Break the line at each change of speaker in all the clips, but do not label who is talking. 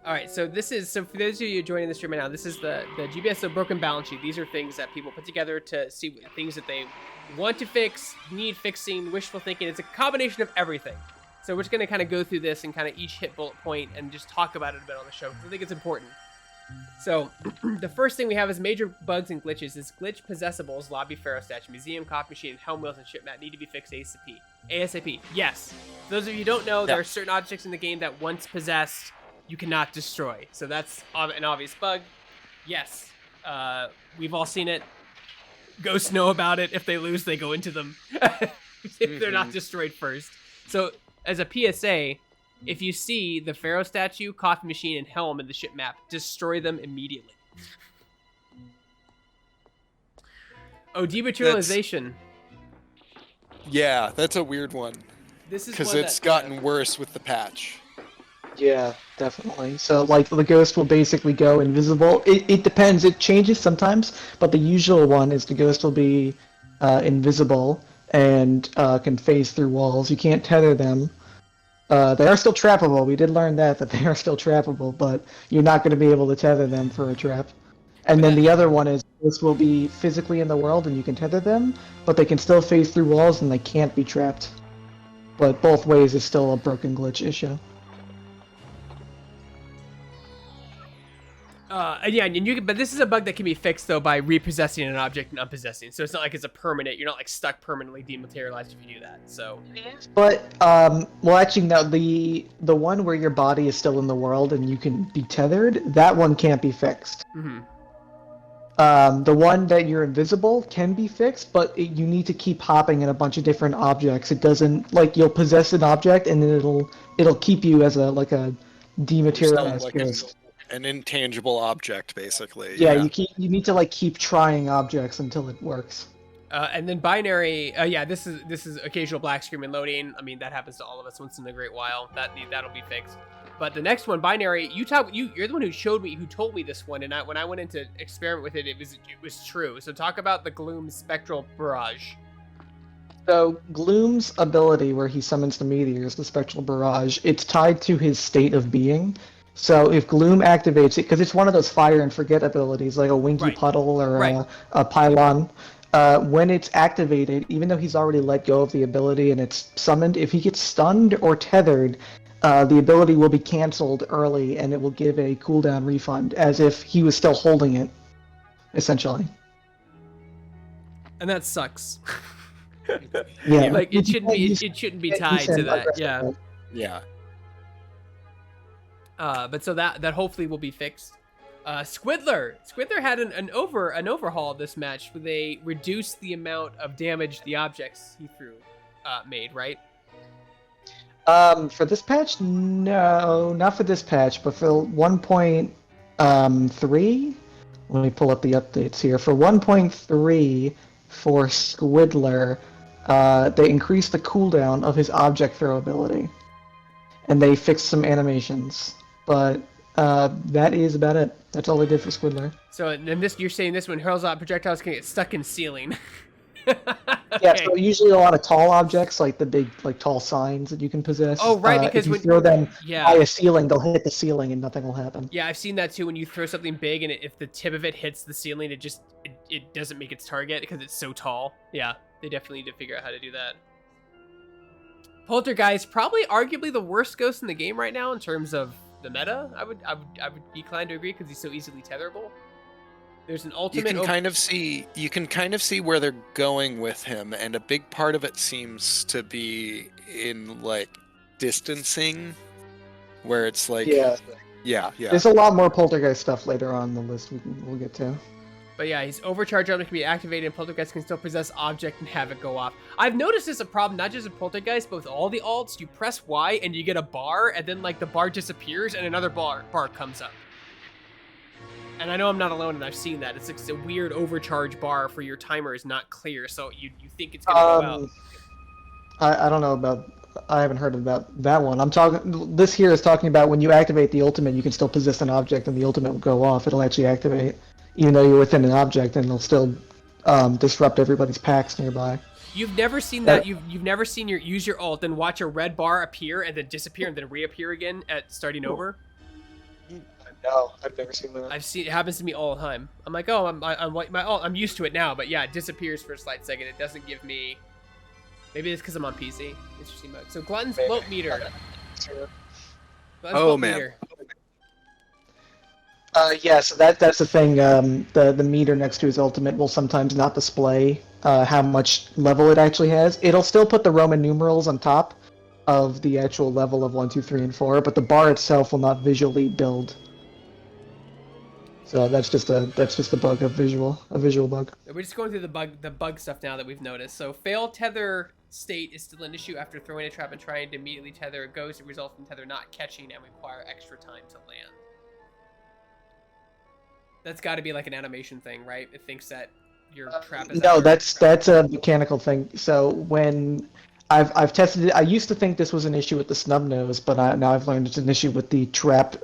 All right, so for those of you joining the stream right now, this is the GBS broken balance sheet. These are things that people put together to see things that they want to fix, need fixing, wishful thinking. It's a combination of everything. So we're just going to kind of go through this and kind of each hit bullet point and just talk about it a bit on the show because I think it's important. So the first thing we have is major bugs and glitches. Is glitch possessables, lobby, pharaoh statue, museum, coffee machine, helm wheels, and ship mat need to be fixed ASAP. ASAP, yes. For those of you who don't know, there are certain objects in the game that once possessed, you cannot destroy. So that's an obvious bug. Yes, we've all seen it. Ghosts know about it. If they lose, they go into them. If they're not destroyed first. So as a PSA, if you see the pharaoh statue, coffee machine, and helm in the ship map, destroy them immediately. Oh, dematerialization.
Yeah, that's a weird one.
This is
because it's gotten worse with the patch.
Yeah, definitely. So, like, the ghost will basically go invisible. It depends. It changes sometimes, but the usual one is the ghost will be invisible and can phase through walls. You can't tether them. They are still trappable. We did learn that they are still trappable, but you're not going to be able to tether them for a trap. And then the other one is this will be physically in the world and you can tether them, but they can still phase through walls and they can't be trapped. But both ways is still a broken glitch issue.
Yeah, and but this is a bug that can be fixed though by repossessing an object and unpossessing. So it's not like it's a permanent. You're not like stuck permanently dematerialized if you do that. So.
But well, actually, no. The one where your body is still in the world and you can be tethered, that one can't be fixed.
Mm-hmm.
The one that you're invisible can be fixed, but you need to keep hopping in a bunch of different objects. It doesn't like you'll possess an object and then it'll keep you as a dematerialized ghost.
An intangible object, basically.
Yeah, you need to keep trying objects until it works.
And then binary. Yeah, this is occasional black screen and loading. I mean, that happens to all of us once in a great while. That'll be fixed. But the next one, binary. You're the one who told me this one, and when I went in to experiment with it, it was true. So talk about the Gloom Spectral Barrage.
So Gloom's ability, where he summons the meteors, the Spectral Barrage, it's tied to his state of being. So if Gloom activates it, because it's one of those fire and forget abilities, like a Winky Puddle or a Pylon, when it's activated, even though he's already let go of the ability and it's summoned, if he gets stunned or tethered, the ability will be canceled early and it will give a cooldown refund, as if he was still holding it, essentially.
And that sucks.
Yeah,
like it shouldn't be tied to that. Yeah.
Yeah.
But so that hopefully will be fixed. Squidler had an overhaul of this match where they reduced the amount of damage the objects he threw made, right?
For this patch, no, not for this patch, but for 1.3, let me pull up the updates here. For 1.3 for Squidler, they increased the cooldown of his object throw ability, and they fixed some animations. But that is about it. That's all they did for Squidler.
So, and you're saying this one hurls out projectiles can get stuck in ceiling.
Yeah, so usually a lot of tall objects, like the big, tall signs that you can possess.
Oh, right, because
if you
when
throw them by a ceiling, they'll hit the ceiling and nothing will happen.
Yeah, I've seen that too. When you throw something big and if the tip of it hits the ceiling, it doesn't make its target because it's so tall. Yeah, they definitely need to figure out how to do that. Poltergeist, probably arguably the worst ghost in the game right now in terms of the meta. I would be inclined to agree because he's so easily tetherable. There's an ultimate.
You can kind of see where they're going with him, and a big part of it seems to be in distancing, where it's yeah.
There's a lot more poltergeist stuff later on the list we'll get to.
But yeah, his overcharge element can be activated, and Poltergeist can still possess object and have it go off. I've noticed this a problem, not just with Poltergeist, but with all the alts. You press Y and you get a bar, and then the bar disappears, and another bar comes up. And I know I'm not alone, and I've seen that. It's a weird overcharge bar for your timer is not clear, so you think it's gonna go out.
I don't know about. I haven't heard about that one. This here is talking about when you activate the ultimate, you can still possess an object, and the ultimate will go off. It'll actually activate. Even though you're within an object, and it'll still disrupt everybody's packs nearby.
You've never seen that. You've never seen use your ult, then watch a red bar appear and then disappear and then reappear again at starting over.
No, I've never seen that.
I've seen it happens to me all the time. I'm like, oh, I'm used to it now, but yeah, it disappears for a slight second. It doesn't give me. Maybe it's because I'm on PC. Interesting mode. So Glutton's
Maybe.
float meter.
Sure.
Glutton's
Oh,
float
man.
meter.
Yeah, so that's the thing. The meter next to his ultimate will sometimes not display how much level it actually has. It'll still put the Roman numerals on top of the actual level of 1, 2, 3, and 4, but the bar itself will not visually build. So that's just a bug, a visual bug.
We're just going through the bug stuff now that we've noticed. So failed tether state is still an issue after throwing a trap and trying to immediately tether a ghost. It results in tether not catching and require extra time to land. That's got to be like an animation thing, right? It thinks that your trap is.
No, that's a mechanical thing. So when I've tested it, I used to think this was an issue with the snub nose, but now I've learned it's an issue with the trap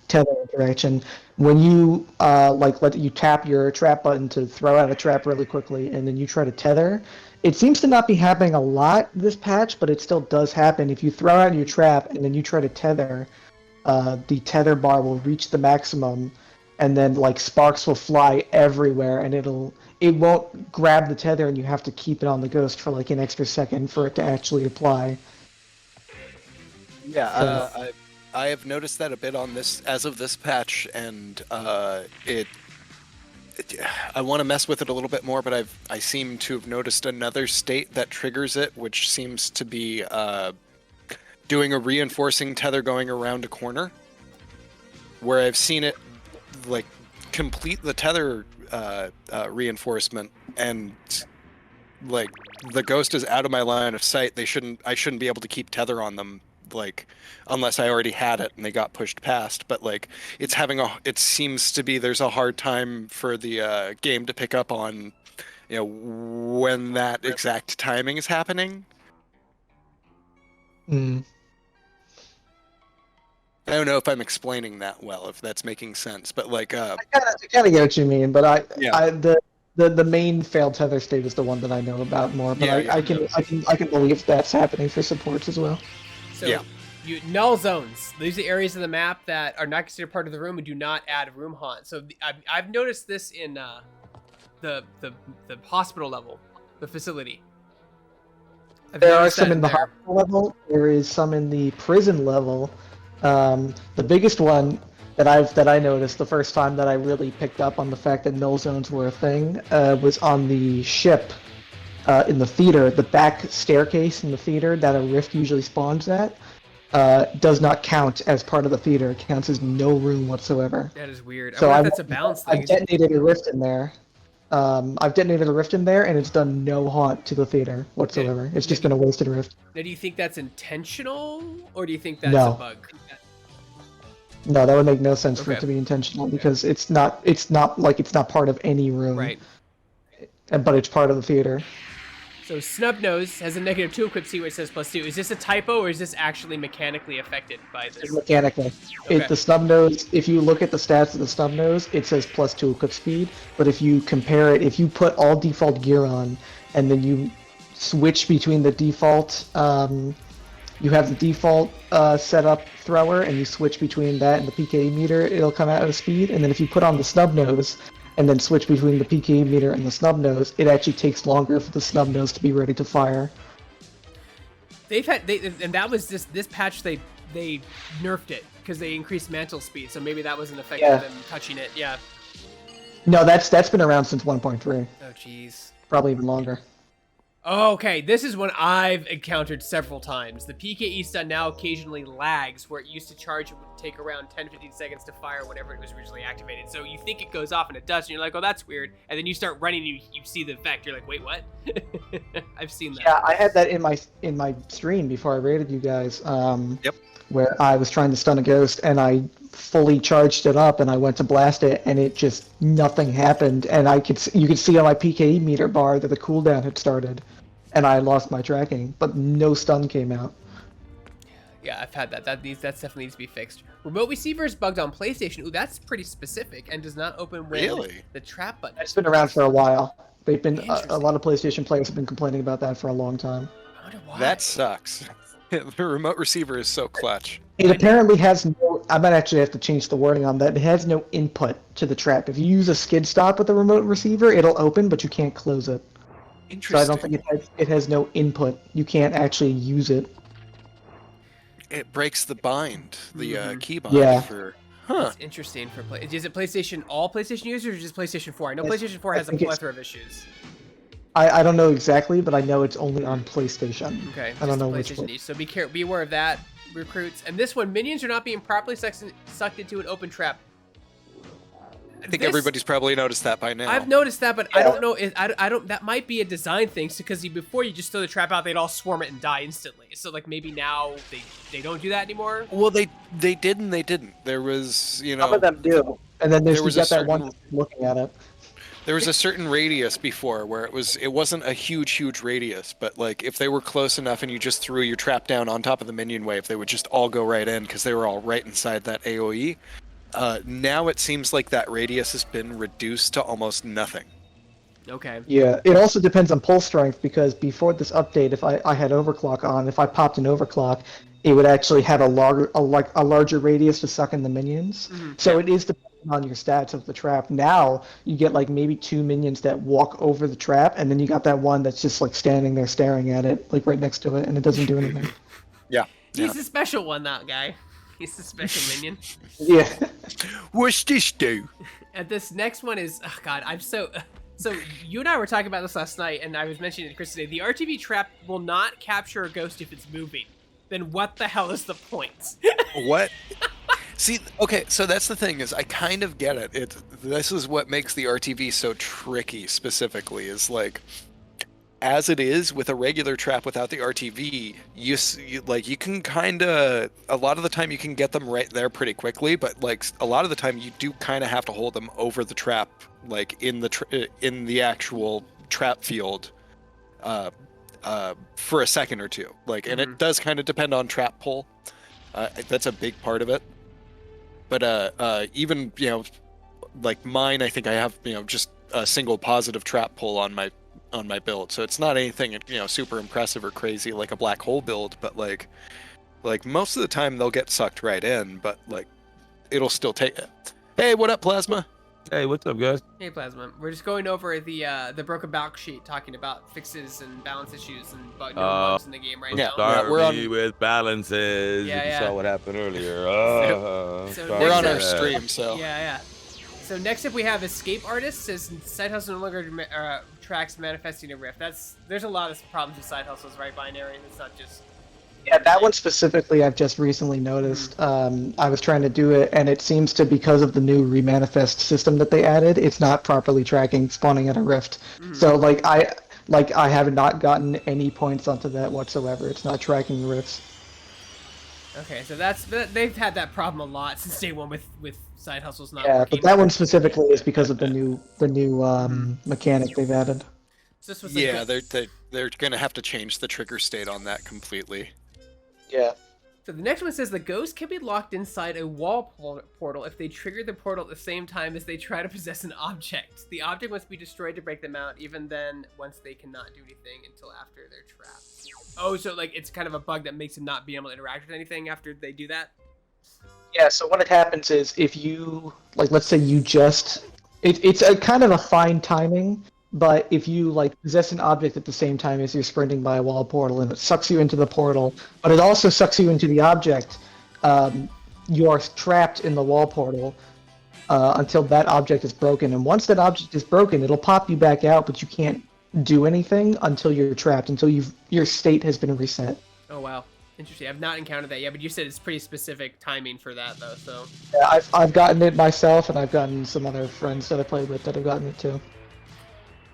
tether interaction. When you let you tap your trap button to throw out a trap really quickly, and then you try to tether, it seems to not be happening a lot this patch, but it still does happen. If you throw out your trap and then you try to tether, the tether bar will reach the maximum. And then like sparks will fly everywhere, and it won't grab the tether, and you have to keep it on the ghost for like an extra second for it to actually apply.
Yeah, I have noticed that a bit on this as of this patch, and I want to mess with it a little bit more, but I seem to have noticed another state that triggers it, which seems to be doing a reinforcing tether going around a corner, where I've seen it like complete the tether reinforcement, and like the ghost is out of my line of sight. I shouldn't be able to keep tether on them, like unless I already had it and they got pushed past. But like it seems to be there's a hard time for the game to pick up on, when that exact timing is happening.
Mm.
I don't know if I'm explaining that well, if that's making sense, but like
I kind of get what you mean, but
Yeah.
the main failed tether state is the one that I know about more. But
Yeah,
I can believe that's happening for supports as well.
So
Yeah.
Null zones. These are areas of the map that are not considered part of the room and do not add room haunt. So I've noticed this in the hospital level, the facility.
There are some in the hospital level. There is some in the prison level. The biggest one that I noticed the first time that I really picked up on the fact that null zones were a thing was on the ship in the theater. The back staircase in the theater that a rift usually spawns at does not count as part of the theater. It counts as no room whatsoever.
That is weird.
So
I wonder if that's a balance thing.
I've detonated a rift in there. And it's done no haunt to the theater whatsoever.
Okay.
It's just been a wasted rift.
Now, do you think that's intentional, or do you think that's
No.
a bug?
No, that would make no sense for it
Okay.
to be intentional because it's not part of any room.
Right.
But it's part of the theater.
So Snubnose has a -2 equipped C, where it says +2. Is this a typo, or is this actually mechanically affected by this?
Mechanically.
Okay.
The snub nose, if you look at the stats of the snub nose, it says +2 equip speed. But if you compare it, if you put all default gear on and then you switch between the default, you have the default setup thrower and you switch between that and the PKE meter, it'll come out at a speed. And then if you put on the snub nose and then switch between the PKE meter and the snub nose, it actually takes longer for the snub nose to be ready to fire.
And that was this patch. They nerfed it because they increased mantle speed. So maybe that was an effect of them touching it. Yeah.
No, that's been around since 1.3,
Oh jeez.
probably even longer.
Oh, okay, this is one I've encountered several times. The PKE stun now occasionally lags, where it used to charge, it would take around 10-15 seconds to fire whenever it was originally activated. So you think it goes off and it does, and you're like, oh, that's weird. And then you start running and you see the effect. You're like, wait, what? I've seen that.
Yeah, I had that in my stream before I raided you guys.
Yep.
Where I was trying to stun a ghost and I fully charged it up and I went to blast it and it just nothing happened and you could see on my PKE meter bar that the cooldown had started and I lost my tracking, but no stun came out.
Yeah, I've had that. That definitely needs to be fixed. Remote receiver is bugged on PlayStation. Ooh, that's pretty specific and does not open when
Really?
the trap button.
It's been around for a while. They've been a
Interesting.
lot of PlayStation players have been complaining about that for a long time.
I wonder why.
That sucks. The remote receiver is so clutch.
It apparently has no I might actually have to change the wording on that. It has no input to the trap. If you use a skid stop with the remote receiver, it'll open, but you can't close it. So
Interesting.
I don't think it has no input. You can't actually use it.
It breaks the bind, the key bind
Yeah.
for. Huh.
It's interesting for play. Is it PlayStation all PlayStation users or just PlayStation 4? I know PlayStation 4 has a
think it's-
plethora of issues.
I don't know exactly, but I know it's only on PlayStation.
Okay,
I don't know
just
which
PlayStation
one.
niche. So be aware of that, recruits. And this one, minions are not being properly sucked into an open trap.
I think everybody's probably noticed that by now.
I've noticed that, but I don't know. I don't. That might be a design thing, because before you just throw the trap out, they'd all swarm it and die instantly. So like maybe now they don't do that anymore.
Well, they did and they didn't. There was, you know,
Some of them do. And then there's
There was
you
a
got that one
certain-
looking at it.
there was a certain radius before where it wasn't a huge radius, but like if they were close enough and you just threw your trap down on top of the minion wave, they would just all go right in because they were all right inside that AOE. Now it seems like that radius has been reduced to almost nothing.
Okay.
Yeah, it also depends on pull strength, because before this update, if I had overclock on, if I popped an overclock, it would actually have a larger radius to suck in the minions. So it is depending on your stats of the trap. Now you get like maybe 2 minions that walk over the trap, and then you got that one that's just like standing there staring at it, like right next to it, and it doesn't do anything.
Yeah.
He's the special one, that guy. He's the special minion.
Yeah.
What's this do?
And this next one is, oh God, I'm so. So you and I were talking about this last night, and I was mentioning to Chris today. The RTV trap will not capture a ghost if it's moving. Then what the hell is the point?
What? See, okay, so that's the thing, is I kind of get it. This is what makes the RTV so tricky specifically, is like, as it is with a regular trap without the RTV, you can kind of, a lot of the time you can get them right there pretty quickly, but like a lot of the time you do kind of have to hold them over the trap, like in the actual trap field, for a second or two. Like, and it does kind of depend on trap pull. That's a big part of it. But even, you know, like mine, I think I have, you know, just a single positive trap pull on my build, so it's not anything, you know, super impressive or crazy like a black hole build, but like most of the time they'll get sucked right in, but like it'll still take it. Hey, what up, Plasma?
Hey, what's up, guys?
Hey, Plasma. We're just going over the broken balance sheet, talking about fixes and balance issues and bugs in the game right now.
Start
we're
me with balances.
Yeah,
if you
yeah.
saw what happened earlier.
So
start
We're on
next
our
with
up-
that.
stream, so
Yeah. So next up we have Escape Artist. Says side hustle no longer tracks manifesting a rift. There's a lot of problems with side hustles, right? Binary. It's not just.
Yeah, that one specifically I've just recently noticed. I was trying to do it, and it seems to, because of the new remanifest system that they added, it's not properly tracking spawning at a rift. So I have not gotten any points onto that whatsoever. It's not tracking rifts.
Okay, so they've had that problem a lot since day one with side hustles not
Yeah,
working.
but that one specifically is because of the new mechanic they've added.
So this was
yeah, they're gonna have to change the trigger state on that completely.
Yeah.
So the next one says the ghost can be locked inside a wall portal if they trigger the portal at the same time as they try to possess an object. The object must be destroyed to break them out. Even then, once they cannot do anything until after they're trapped. Oh, so like it's kind of a bug that makes them not be able to interact with anything after they do that?
Yeah, so what happens is if you, like, let's say you just, it's a kind of a fine timing, but if you, like, possess an object at the same time as you're sprinting by a wall portal and it sucks you into the portal, but it also sucks you into the object, you are trapped in the wall portal until that object is broken. And once that object is broken, it'll pop you back out, but you can't do anything until you're trapped, until your state has been reset.
Oh, wow. Interesting. I've not encountered that yet, but you said it's pretty specific timing for that, though, so...
Yeah, I've gotten it myself, and I've gotten some other friends that I played with that have gotten it too.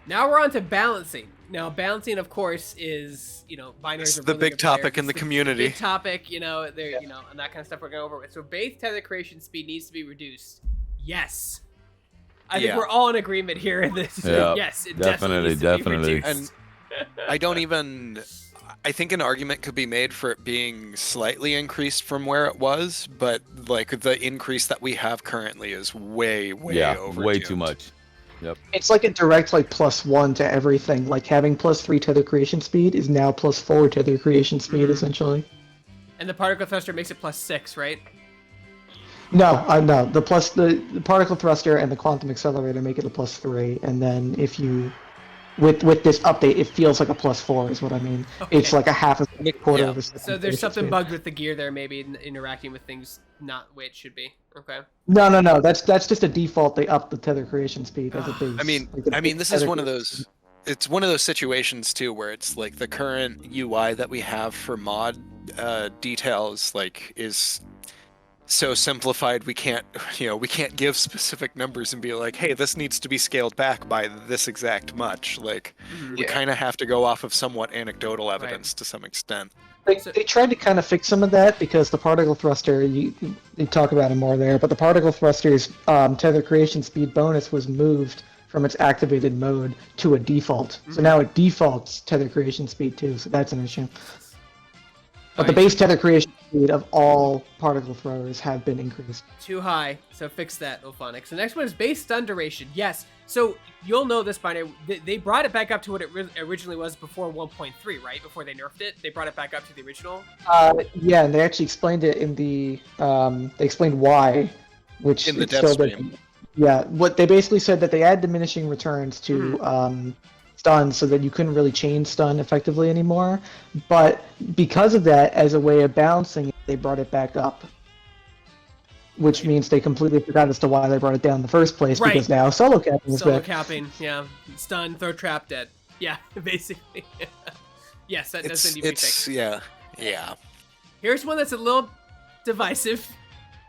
Now we're on to balancing. Now, balancing, of course, is, you know, binaries
It's
are
the
really
big
good players.
topic in
It's
the community.
Big topic, you know, you know, and that kind of stuff we're going over with. So, base tether creation speed needs to be reduced. Yes. I think
Yeah.
we're all in agreement here in this.
Yeah,
Yes, it
definitely,
needs to be
definitely.
reduced.
And I think an argument could be made for it being slightly increased from where it was, but like the increase that we have currently is way over.
way too much. Yep.
It's like a direct like +1 to everything. Like having +3 tether creation speed is now +4 tether creation speed essentially.
And the particle thruster makes it +6, right?
No. The particle thruster and the quantum accelerator make it a +3, and then if you with this update, it feels like a +4 is what I mean.
Okay.
It's like a quarter
Yeah.
of a second.
So there's something
speed.
bugged with the gear there, maybe interacting with things not the way it should be. Okay.
No. That's just a default. They upped the tether creation speed as a base.
I mean, this is one of those. It's one of those situations too where it's like the current UI that we have for mod details like is so simplified we can't give specific numbers and be like, hey, this needs to be scaled back by this exact much. Like we kind of have to go off of somewhat anecdotal evidence to some extent.
They tried to kind of fix some of that because the particle thruster, you talk about it more there, but the particle thruster's tether creation speed bonus was moved from its activated mode to a default. So now it defaults tether creation speed too, so that's an issue. But the base tether creation speed of all particle throwers have been increased.
Too high, so fix that, Ophonic. So next one is base stun duration. Yes, so you'll know this by now. They brought it back up to what it originally was before 1.3, right? Before they nerfed it, they brought it back up to the original.
Yeah, and they actually explained it in the. They explained why, which
In the
it's
dev
still
stream.
Yeah, what they basically said that they add diminishing returns to stun so that you couldn't really chain stun effectively anymore. But because of that, as a way of balancing it, they brought it back up. Which means they completely forgot as to why they brought it down in the first place,
Right.
because now solo capping is
Solo
back.
capping, yeah. Stun, throw trap, dead. Yeah, basically. Yes, that does need to be fixed.
Yeah.
Here's one that's a little divisive.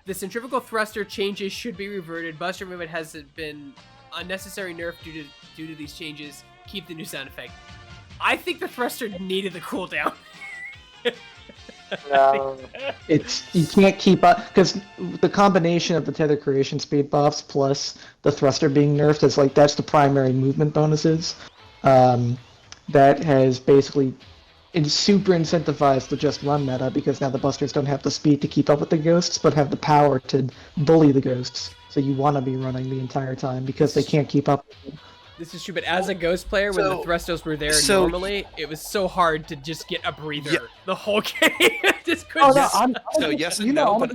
The centrifugal thruster changes should be reverted. Buster movement has been unnecessary nerf due to these changes. Keep the new sound effect. I think the thruster needed the cooldown.
No, you can't keep up because the combination of the tether creation speed buffs plus the thruster being nerfed is like that's the primary movement bonuses. That has basically it's super incentivized to just run meta because now the busters don't have the speed to keep up with the ghosts, but have the power to bully the ghosts. So you want to be running the entire time because they can't keep up.
This is true, but as a ghost player, when the thrusters were there normally, it was so hard to just get a breather the whole game. Just couldn't.
Yes and no,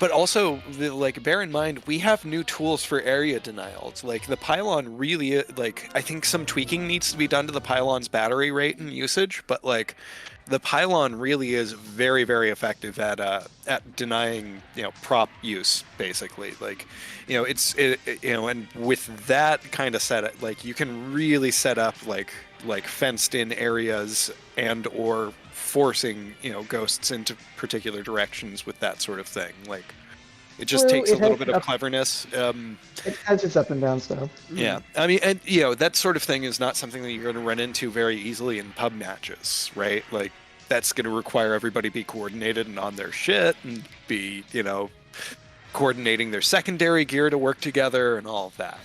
but also, bear in mind, we have new tools for area denials. Like, the pylon really, I think some tweaking needs to be done to the pylon's battery rate and usage, but, the pylon really is very, very effective at denying, prop use, basically. And with that kind of setup, you can really set up, fenced-in areas and/or forcing ghosts into particular directions with that sort of thing. It just takes a little bit of cleverness.
It has its up and downs though.
Yeah, I mean, and that sort of thing is not something that you're going to run into very easily in pub matches, right? That's going to require everybody be coordinated and on their shit and be coordinating their secondary gear to work together and all of that.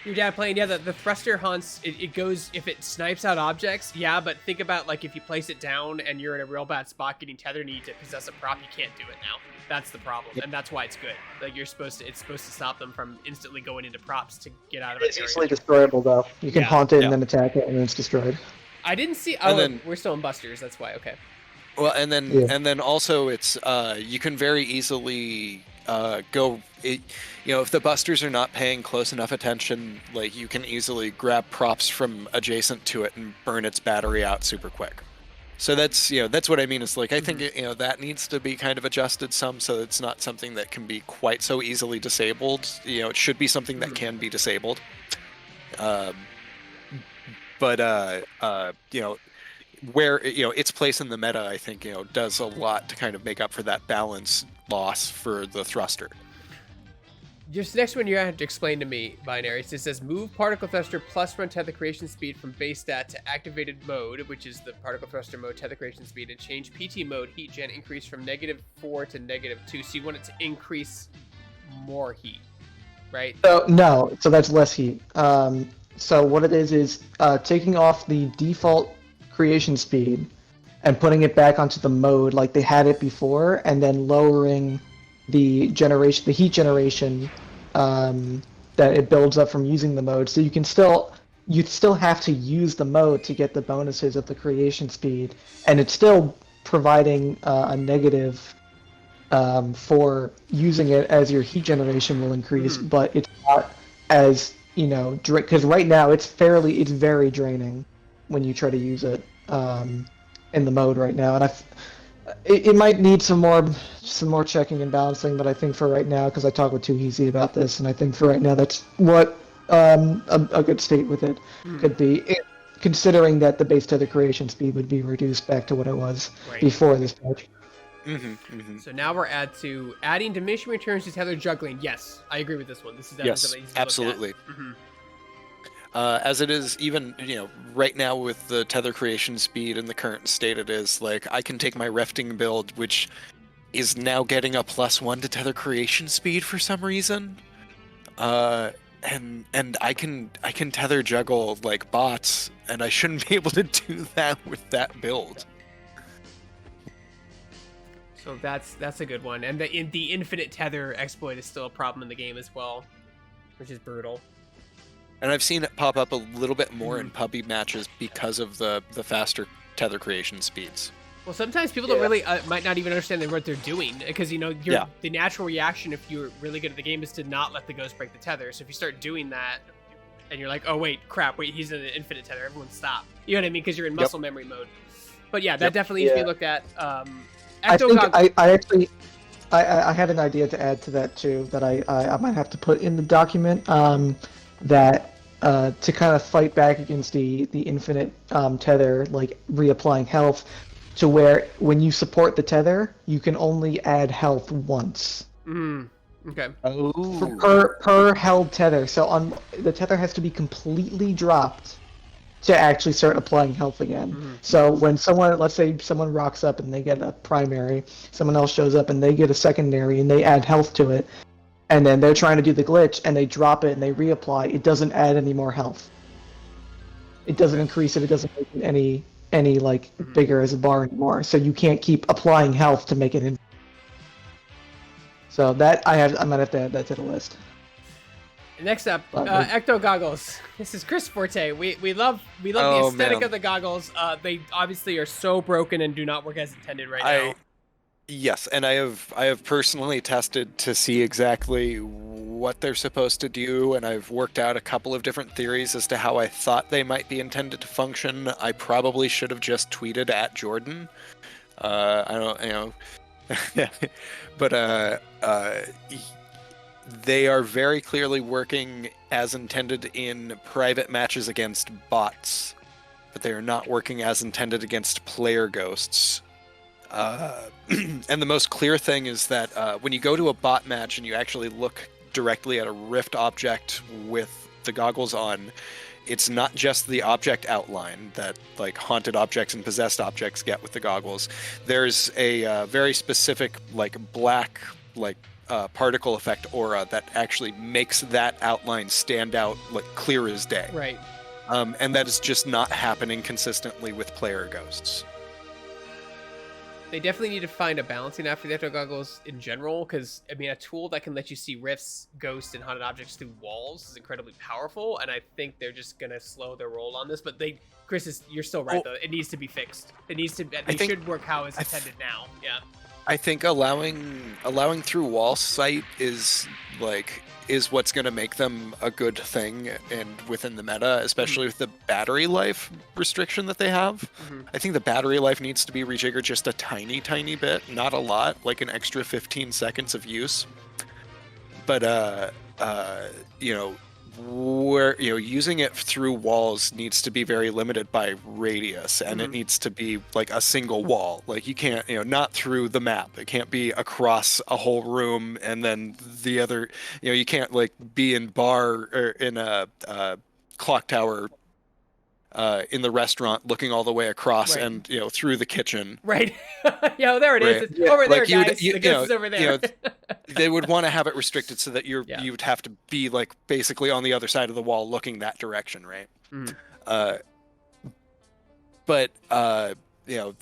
Your dad playing, the thruster hunts, it goes, if it snipes out objects, but think about, if you place it down and you're in a real bad spot getting tethered and you need to possess a prop, you can't do it now. That's the problem, and that's why it's good. It's supposed to stop them from instantly going into props to get out of it.
It's easily destroyable though. You can haunt it and then attack it and then it's destroyed.
I didn't see, we're still in Busters, that's why, okay.
Well, and then also it's, you can very easily if the busters are not paying close enough attention, you can easily grab props from adjacent to it and burn its battery out super quick. So that's what I mean. Is I think that needs to be kind of adjusted some, so it's not something that can be quite so easily disabled. It should be something that can be disabled. Where its place in the meta, I think does a lot to kind of make up for that balance loss for the thruster.
This next one you have to explain to me, Binaries. It says move particle thruster plus run tether creation speed from base stat to activated mode, which is the particle thruster mode tether creation speed, and change PT mode heat gen increase from -4 to -2. So you want it to increase more heat, right?
So that's less heat. So what it is taking off the default creation speed and putting it back onto the mode like they had it before, and then lowering the heat generation that it builds up from using the mode. So you still have to use the mode to get the bonuses of the creation speed, and it's still providing a negative for using it as your heat generation will increase, but it's not as because right now it's very draining when you try to use it in the mode right now, and it might need some more checking and balancing, but I think for right now, because I talked with Too Easy about this, and I think for right now that's what a good state with it could be, considering that the base tether creation speed would be reduced back to what it was before this patch.
So now we're to adding diminishing returns to tether juggling. Yes, I agree with this one. This is definitely something easy to
absolutely.
look at.
As it is, even right now with the tether creation speed in the current state, it is like I can take my rafting build, which is now getting a +1 to tether creation speed for some reason, and I can tether juggle like bots, and I shouldn't be able to do that with that build.
So that's a good one, and the infinite tether exploit is still a problem in the game as well, which is brutal.
And I've seen it pop up a little bit more in PUBG matches because of the faster tether creation speeds.
Well, sometimes people don't really might not even understand what they're doing, because the natural reaction if you're really good at the game is to not let the ghost break the tether. So if you start doing that, and you're like, oh wait, he's in an infinite tether, everyone stop. You know what I mean? Because you're in muscle memory mode. But yeah, that definitely needs to be looked at.
I think I had an idea to add to that too that I might have to put in the document. That to kind of fight back against the infinite tether, like reapplying health, to where when you support the tether, you can only add health once.
Okay.
Per held tether. So the tether has to be completely dropped to actually start applying health again. So when let's say someone rocks up and they get a primary, someone else shows up and they get a secondary and they add health to it, and then they're trying to do the glitch and they drop it and they reapply, it doesn't add any more health. It doesn't increase it. It doesn't make it any like bigger as a bar anymore. So you can't keep applying health to make it in. So that I might have to add that to the list.
Next up, Ecto goggles. This is Chris Forte. We love the aesthetic of the goggles. They obviously are so broken and do not work as intended right now.
Yes, and I have personally tested to see exactly what they're supposed to do, and I've worked out a couple of different theories as to how I thought they might be intended to function. I probably should have just tweeted at Jordan. I don't, but they are very clearly working as intended in private matches against bots, but they are not working as intended against player ghosts. And the most clear thing is that when you go to a bot match and you actually look directly at a rift object with the goggles on, it's not just the object outline that like haunted objects and possessed objects get with the goggles. There's a very specific like black particle effect aura that actually makes that outline stand out like clear as day.
Right.
And that is just not happening consistently with player ghosts.
They definitely need to find a balancing act for the Ecto goggles in general, because I mean, a tool that can let you see rifts, ghosts, and haunted objects through walls is incredibly powerful, and I think they're just gonna slow their roll on this. But you're still right though. It needs to be fixed. It needs to. They should work how it's intended now. Yeah.
I think allowing through wall sight is what's going to make them a good thing and within the meta, especially with the battery life restriction that they have. I think the battery life needs to be rejiggered just a tiny bit, not a lot, like an extra 15 seconds of use. But using it through walls needs to be very limited by radius, and it needs to be like a single wall. Like you can't, not through the map. It can't be across a whole room and then the other, you can't like be in bar or in a clock tower in the restaurant looking all the way across and through the kitchen.
Right. There it is. It's over there, guys. The ghost is over there.
They would want to have it restricted so that you would have to be like basically on the other side of the wall looking that direction, right? But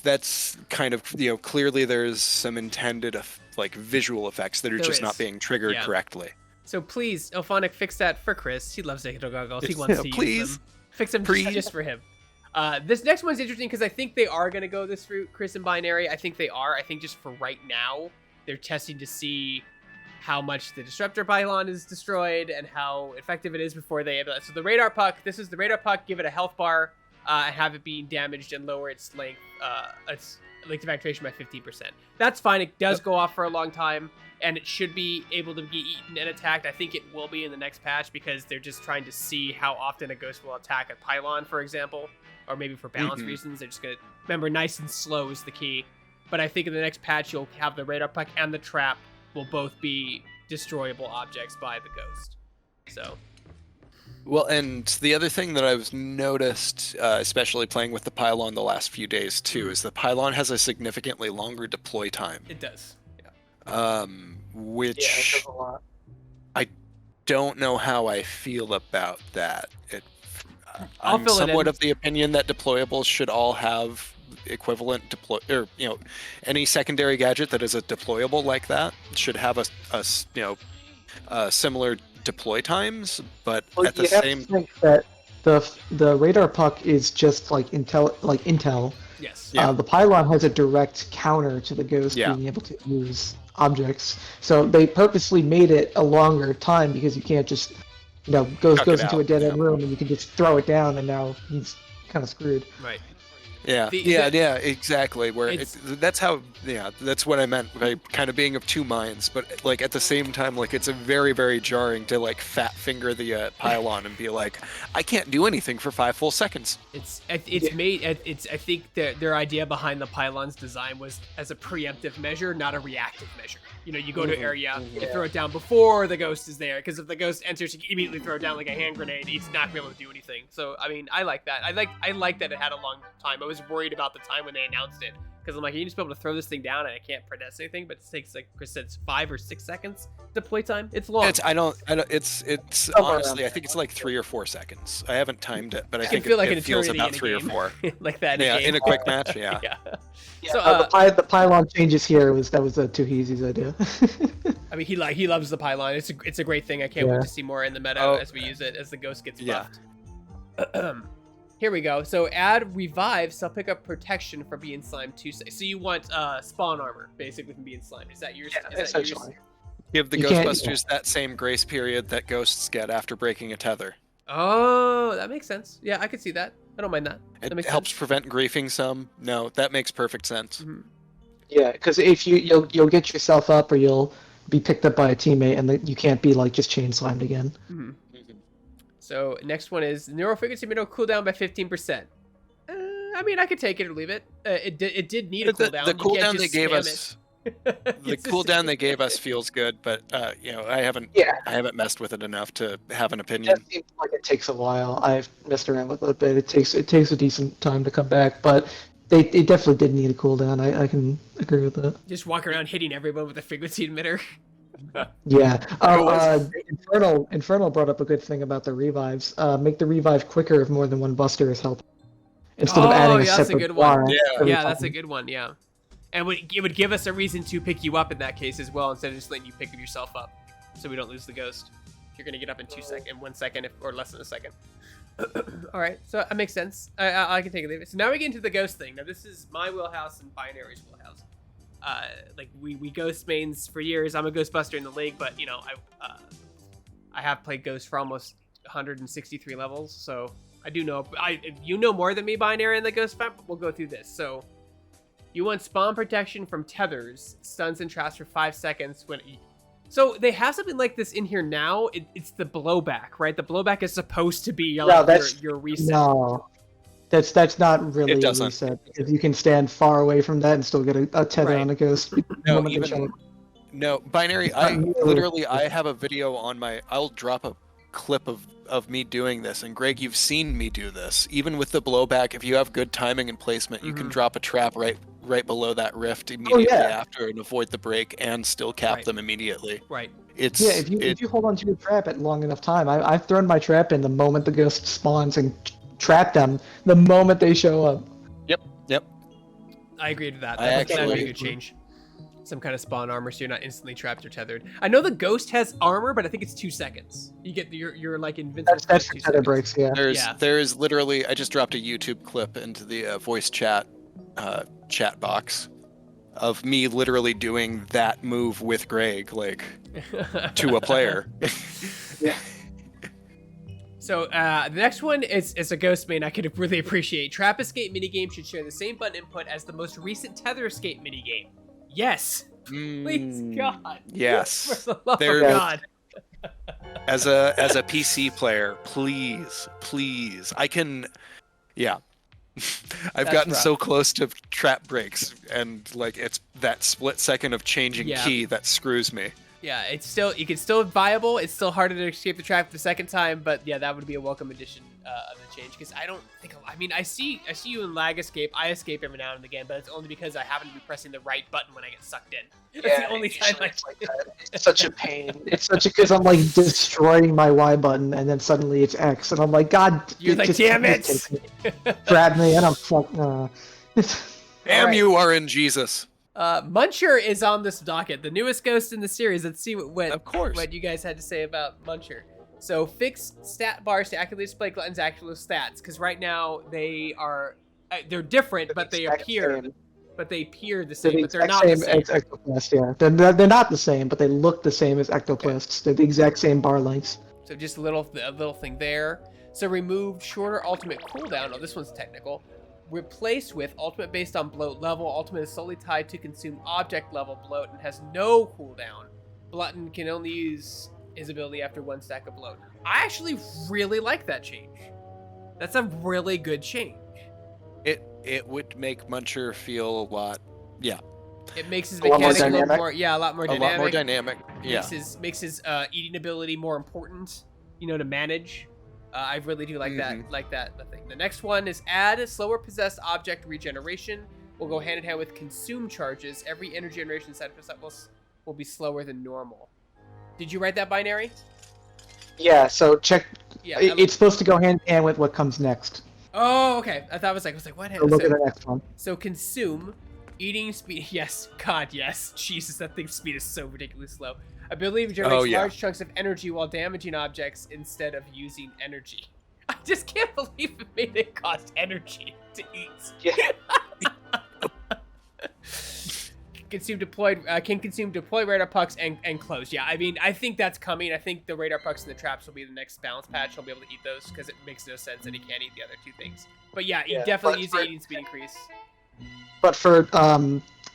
that's kind of clearly there's some intended like visual effects that are just not being triggered correctly.
So please, Elphonic, fix that for Chris. He loves Ecto goggles. He wants to use them. Fix them just for him. This next one's interesting because I think they are going to go this route, Chris and Binary. I think they are. I think just for right now, they're testing to see how much the disruptor pylon is destroyed and how effective it is before they. So the radar puck. This is the radar puck. Give it a health bar and have it being damaged and lower its length. Its length of activation by 15%. That's fine. It does go off for a long time, and it should be able to be eaten and attacked. I think it will be in the next patch because they're just trying to see how often a ghost will attack a pylon, for example, or maybe for balance reasons. They're just gonna remember nice and slow is the key. But I think in the next patch you'll have the radar puck and the trap will both be destroyable objects by the ghost. So.
Well, and the other thing that I've noticed, especially playing with the pylon the last few days too, is the pylon has a significantly longer deploy time.
It does. Yeah.
Which
Yeah, it does a lot.
I don't know how I feel about that.
I'll
I'm
fill it
somewhat
in.
of the opinion that deployables should all have equivalent any secondary gadget that is a deployable like that should have a similar deploy times, but
Well,
at the
you have
same
to think that the radar puck is just like intel.
Yes.
Yeah.
The pylon has a direct counter to the ghost
Yeah.
being able to use objects. So they purposely made it a longer time because you can't just, goes
Chuck it
into a
out,
dead end
yeah.
room and you can just throw it down and now he's kind of screwed.
Right.
Yeah, exactly. Where that's what I meant by kind of being of two minds. But like at the same time, like it's a very, very jarring to like fat finger the pylon and be like, I can't do anything for 5 full seconds.
I think their idea behind the pylon's design was as a preemptive measure, not a reactive measure. You go to area, you throw it down before the ghost is there, because if the ghost enters, you can immediately throw it down like a hand grenade. It's not gonna be able to do anything. So I mean, I like that. I like that it had a long time. I was worried about the time when they announced it, because I'm like, you just be able to throw this thing down and I can't press anything, but it takes, like Chris said, 5 or 6 seconds deploy time. It's long.
It's honestly, I think it's like 3 or 4 seconds. I haven't timed it, but I think
feel like an
it feels
eternity
about
in a
3 or 4.
like that.
Yeah,
in
in a quick match. Yeah.
Yeah,
So
the pylon changes here was Tuheezy's idea.
I mean, he loves the pylon. It's a great thing. I can't wait to see more in the meta as we use it as the ghost gets buffed. Here we go. So add revive, so pick up protection for being slimed 2 seconds. So you want spawn armor basically from being slimed. Is that yours?
Yeah, essentially.
Give the Ghostbusters that same grace period that ghosts get after breaking a tether.
Oh, that makes sense. Yeah, I could see that. I don't mind that. That
It helps prevent griefing some. No, that makes perfect sense.
Mm-hmm.
Yeah, because if you'll get yourself up or you'll be picked up by a teammate and you can't be like just chain slimed again.
Mm-hmm. So next one is neurofrequency middle cooldown by 15%. I mean, I could take it or leave it. It did need a cooldown.
The cooldown they gave us. The cooldown they gave us feels good, but I haven't messed with it enough to have an opinion.
It seems like it takes a while. I've messed around with it a bit. It takes a decent time to come back, but it definitely did need a cooldown. I can agree with that.
Just walk around hitting everyone with a frequency emitter.
Yeah. Infernal brought up a good thing about the revives. Make the revive quicker if more than one buster is helping. Instead of adding a
that's
separate
a good one.
bar.
Yeah, that's a good one. Yeah, and it would give us a reason to pick you up in that case as well, instead of just letting you pick yourself up, so we don't lose the ghost. You're gonna get up in 1 second, or less than a second. All right, so that makes sense. I can take it. Leave it. So now we get into the ghost thing. Now this is my wheelhouse and Binary's wheelhouse. Like we ghost mains for years. I'm a Ghostbuster in the league, but I have played Ghost for almost 163 levels, so I do know. You know more than me, Binary, in the Ghost map. We'll go through this. So you want spawn protection from tethers, stuns and traps for 5 seconds when. So they have something like this in here now. It's the blowback, right? The blowback is supposed to be your reset.
No. That's not really a reset, because you can stand far away from that and still get a tether on a ghost.
No, Binary, I have a video on I'll drop a clip of me doing this, and Greg, you've seen me do this. Even with the blowback, if you have good timing and placement, you can drop a trap right below that rift immediately after and avoid the break and still cap them immediately.
Right.
If you hold on to your trap at long enough time, I've thrown my trap in the moment the ghost spawns and trap them the moment they show up.
Yep.
I agree with that. That would be a good change. Some kind of spawn armor, so you're not instantly trapped or tethered. I know the ghost has armor, but I think it's 2 seconds. You get you're like invincible.
That's for tether breaks. Yeah.
There is literally. I just dropped a YouTube clip into the voice chat box. of me literally doing that move with Greg, like to a player.
Yeah.
So the next one is a ghost main I could really appreciate. Trap escape minigame should share the same button input as the most recent tether escape minigame. Yes, please God.
Yes.
For the love
There-
of God.
As a PC player, please. I can, yeah. I've
That's
gotten
rough.
so close to trap breaks, and like it's that split second of changing
Yeah.
key that screws me.
Yeah, it's still viable. It's still harder to escape the trap the second time, but yeah, that would be a welcome addition of the change. Because I don't think I see you in lag escape. I escape every now and again, but it's only because I happen to be pressing the right button when I get sucked in. That's the only time I.
It's like that. It's such a pain. It's such a because I'm like destroying my Y button and then suddenly it's X and I'm like, God,
You're like, damn it!
just grab me and I'm fucking.
Damn
Alright.
you, RNGesus.
Muncher is on this docket, the newest ghost in the series. Let's see
Of course.
what you guys had to say about Muncher. So fix stat bars to accurately display Glutton's actual stats, because right now they're different, but they appear the same, but they're not the same.
As Ectoplast, yeah. They're not the same, but they look the same as Ectoplasts. They're the exact same bar lengths.
So just a little thing there. So removed shorter ultimate cooldown. Oh, this one's technical. Replaced with ultimate based on bloat level. Ultimate is solely tied to consumed object level bloat and has no cooldown. Glutton can only use his ability after one stack of bloat. I actually really like that change. That's a really good change.
It would make Muncher feel a lot, yeah,
It makes his
A lot more
mechanic a little
dynamic?
more, a lot more
a
dynamic.
lot more dynamic. Yeah.
Makes his eating ability more important, to manage. I really do like that. Like that thing. The next one is add slower possessed object regeneration. Will go hand in hand with consume charges. Every energy generation side will be slower than normal. Did you write that binary?
Yeah, so check.
Yeah.
It's supposed to go hand in hand with what comes next.
Oh, okay. I was like, what?
So look at the next one.
So consume, eating speed. Yes, God, yes. Jesus, that thing's speed is so ridiculously slow. Ability generates large chunks of energy while damaging objects instead of using energy. I just can't believe it made it cost energy to eat.
Yeah.
Can consume deployed radar pucks and close. Yeah, I mean, I think that's coming. I think the radar pucks and the traps will be the next balance patch. He'll be able to eat those because it makes no sense that he can't eat the other two things. But yeah, he definitely needs the eating speed increase.
But for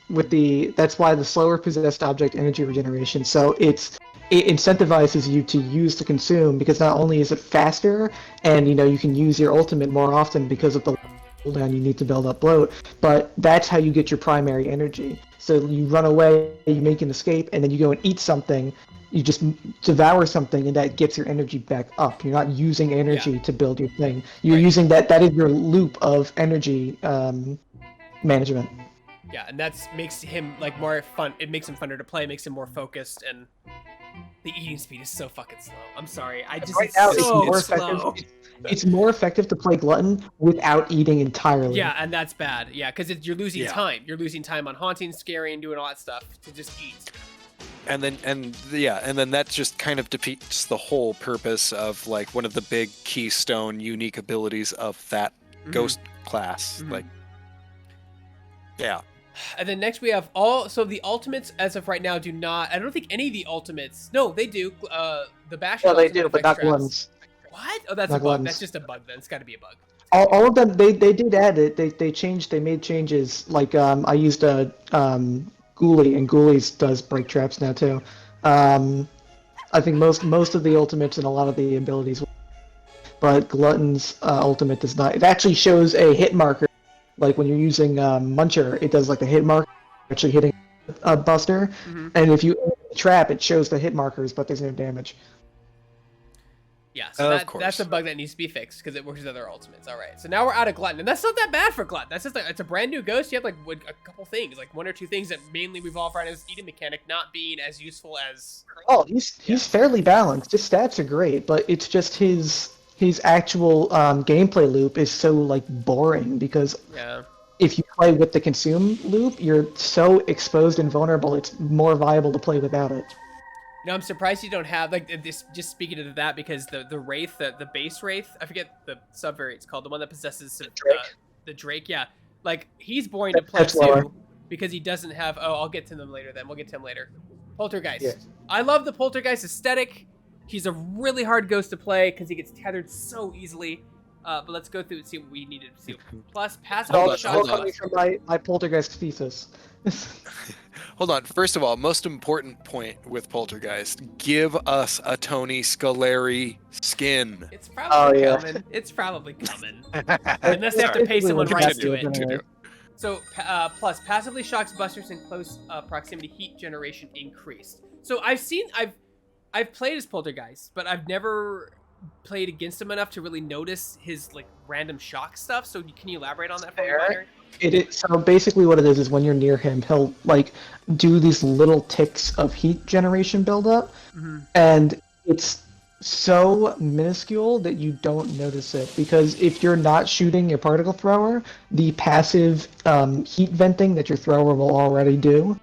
that's why the slower possessed object energy regeneration. So it incentivizes you to use the consume because not only is it faster and you can use your ultimate more often because of the cooldown you need to build up bloat, but that's how you get your primary energy. So you run away, you make an escape, and then you go and eat something. You just devour something, and that gets your energy back up. You're not using energy to build your thing. You're using that is your loop of energy management.
Yeah, and that makes him more fun. It makes him funner to play, makes him more focused, and the eating speed is so fucking slow. I'm sorry,
Right now,
it's so
more
slow.
effective. It's more effective to play Glutton without eating entirely.
Yeah, and that's bad. Yeah, because you're losing time. You're losing time on haunting, scaring, doing all that stuff to just eat.
And then that just kind of defeats the whole purpose of one of the big keystone unique abilities of that ghost class. Yeah.
And then next we have the ultimates as of right now do not. I don't think any of the ultimates. No, they do. The bash.
Yeah, they do, but not Gluttons.
What? Oh, that's
Not
a bug.
Gluttons.
That's just a bug then. It's got to be a bug.
All of them, they did add it. They made changes. I used a Ghoulie, and Ghoulies does break traps now too. I think most of the ultimates and a lot of the abilities, but Glutton's ultimate does not. It actually shows a hit marker. Like when you're using Muncher, it does the hit marker actually hitting a Buster, and if you trap, it shows the hit markers, but there's no damage.
Yeah, so that's a bug that needs to be fixed because it works with other ultimates. All right, so now we're out of Glutton, and that's not that bad for Glutton. That's just it's a brand new ghost. You have a couple things, one or two things that mainly revolve around his eating mechanic not being as useful as.
Oh, he's fairly balanced. His stats are great, but it's just his actual gameplay loop is so boring because if you play with the consume loop, you're so exposed and vulnerable. It's more viable to play without it.
I'm surprised you don't have this. Just speaking to that, because the wraith, the base wraith, I forget the subvariant's called, the one that possesses
Drake.
the Drake. Yeah, he's boring to play
That's lower.
too. because he doesn't have. Oh, I'll get to them later. Then we'll get to him later. Poltergeist.
Yeah.
I love the Poltergeist aesthetic. He's a really hard ghost to play because he gets tethered so easily. But let's go through and see what we needed to see. Plus, passive
Hold on,
shock.
hold on.
coming from my poltergeist thesis.
Hold on. First of all, most important point with Poltergeist: give us a Tony Scolari skin.
It's probably
yeah.
coming. It's probably coming. Unless they have to pay
Basically
someone
what
right
that's
to it.
doing anyway.
So, plus, passively shocks busters in close proximity heat generation increased. So I've played as Poltergeist, but I've never played against him enough to really notice his like random shock stuff. So can you elaborate on that for me, Binary?
It is, so basically what it is when you're near him, he'll like do these little ticks of heat generation buildup, and it's so minuscule that you don't notice it, because if you're not shooting your particle thrower, the passive heat venting that your thrower will already do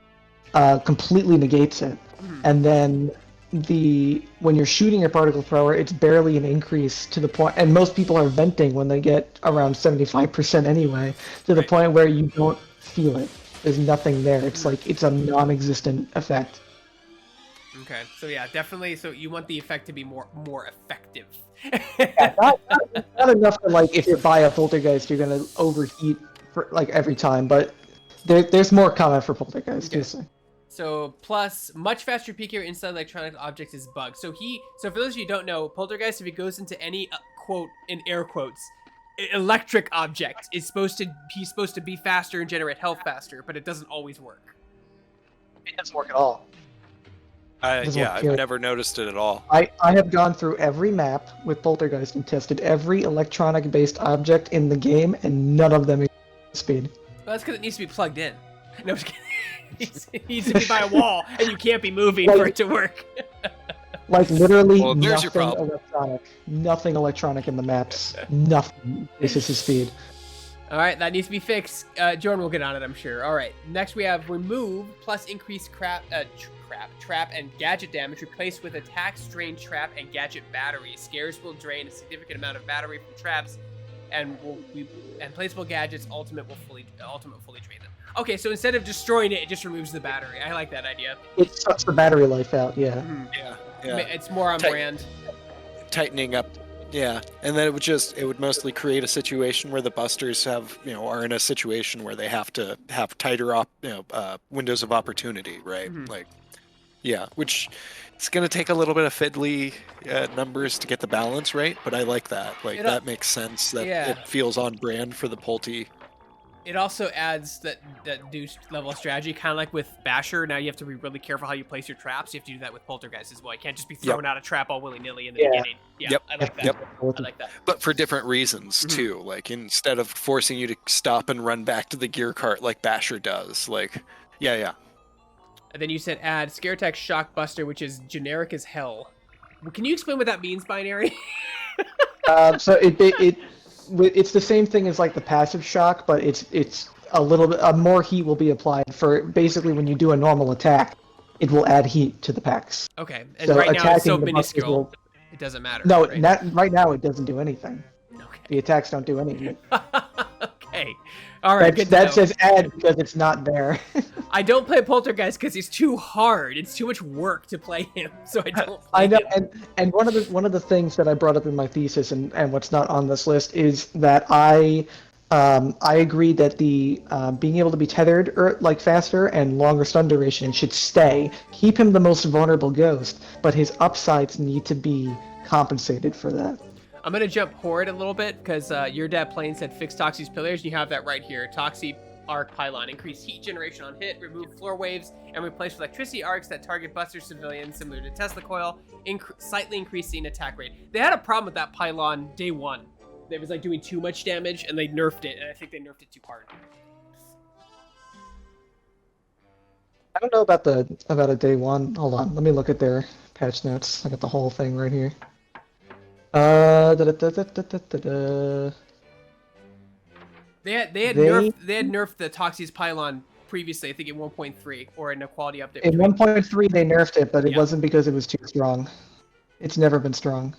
completely negates it. And then when you're shooting your particle thrower, it's barely an increase to the point, and most people are venting when they get around 75% anyway, to the point where you don't feel it. There's nothing there. It's like it's a non-existent effect.
Okay, so yeah, definitely. So you want the effect to be more effective.
Yeah, not enough to like if you buy a poltergeist, you're gonna overheat for like every time, but there's more comment for poltergeist.
Okay.
Okay.
So plus, much faster peak here inside electronic objects is bugged. So for those of you who don't know, Poltergeist, if he goes into any quote in air quotes, electric object, he's supposed to be faster and generate health faster, but it doesn't always work.
It doesn't work at all.
Yeah, I've never noticed it at all.
I have gone through every map with poltergeist and tested every electronic-based object in the game, and none of them is speed.
Well, that's because it needs to be plugged in. No, I'm just kidding. It needs to be by a wall, and you can't be moving for it to work.
Like literally
Well, there's your
nothing
problem.
electronic. Nothing electronic in the maps. Nothing. This is his speed.
All right, that needs to be fixed. Jordan will get on it, I'm sure. All right, next we have remove plus increase trap and gadget damage replaced with attack, strain, trap, and gadget battery. Scares will drain a significant amount of battery from traps, and placeable gadgets ultimate will fully drain them. Okay, so instead of destroying it, it just removes the battery. I like that idea.
It sucks the battery life out. Yeah.
Yeah.
It's more on brand.
Tightening up. Yeah, and then it would mostly create a situation where the busters are in a situation where they have to have tighter windows of opportunity, right? Like, yeah, which it's gonna take a little bit of fiddly numbers to get the balance right, but I like that. Like that makes sense. That it feels on brand for the Polty.
It also adds that deuce level of strategy, kind of like with Basher. Now you have to be really careful how you place your traps. You have to do that with Poltergeist as well. You can't just be throwing out a trap all willy-nilly in the beginning. Yeah, I like that. I like that.
But for different reasons too. Like instead of forcing you to stop and run back to the gear cart like Basher does. Like, yeah.
And then you said add Scare Attack Shock Buster, which is generic as hell. Can you explain what that means, Binary?
So it's the same thing as like the passive shock, but it's a little bit more heat will be applied for basically when you do a normal attack, it will add heat to the packs.
Okay, and
So
right now it's so
attacking the busters
minuscule, it doesn't matter.
No,
right?
right now it doesn't do anything.
Okay.
The attacks don't do anything.
Okay. All right.
That says add because it's not there.
I don't play Poltergeist because he's too hard. It's too much work to play him, so I don't. Play
I know,
him.
and one of the things that I brought up in my thesis and what's not on this list is that I agree that the being able to be tethered like faster and longer stun duration should stay. Keep him the most vulnerable ghost, but his upsides need to be compensated for that.
I'm gonna jump Horde a little bit because your dad plane said fix Toxie's pillars, and you have that right here. Toxie arc pylon, increase heat generation on hit, remove floor waves, and replace with electricity arcs that target buster civilians, similar to Tesla coil, slightly increasing attack rate. They had a problem with that pylon day one. It was like doing too much damage, and they nerfed it, and I think they nerfed it too hard.
I don't know about a day one. Hold on, let me look at their patch notes. I got the whole thing right here. They
had nerfed the Toxie's pylon previously, I think in 1.3 or in a quality update.
In 1.3 they nerfed it, but it wasn't because it was too strong. It's never been strong.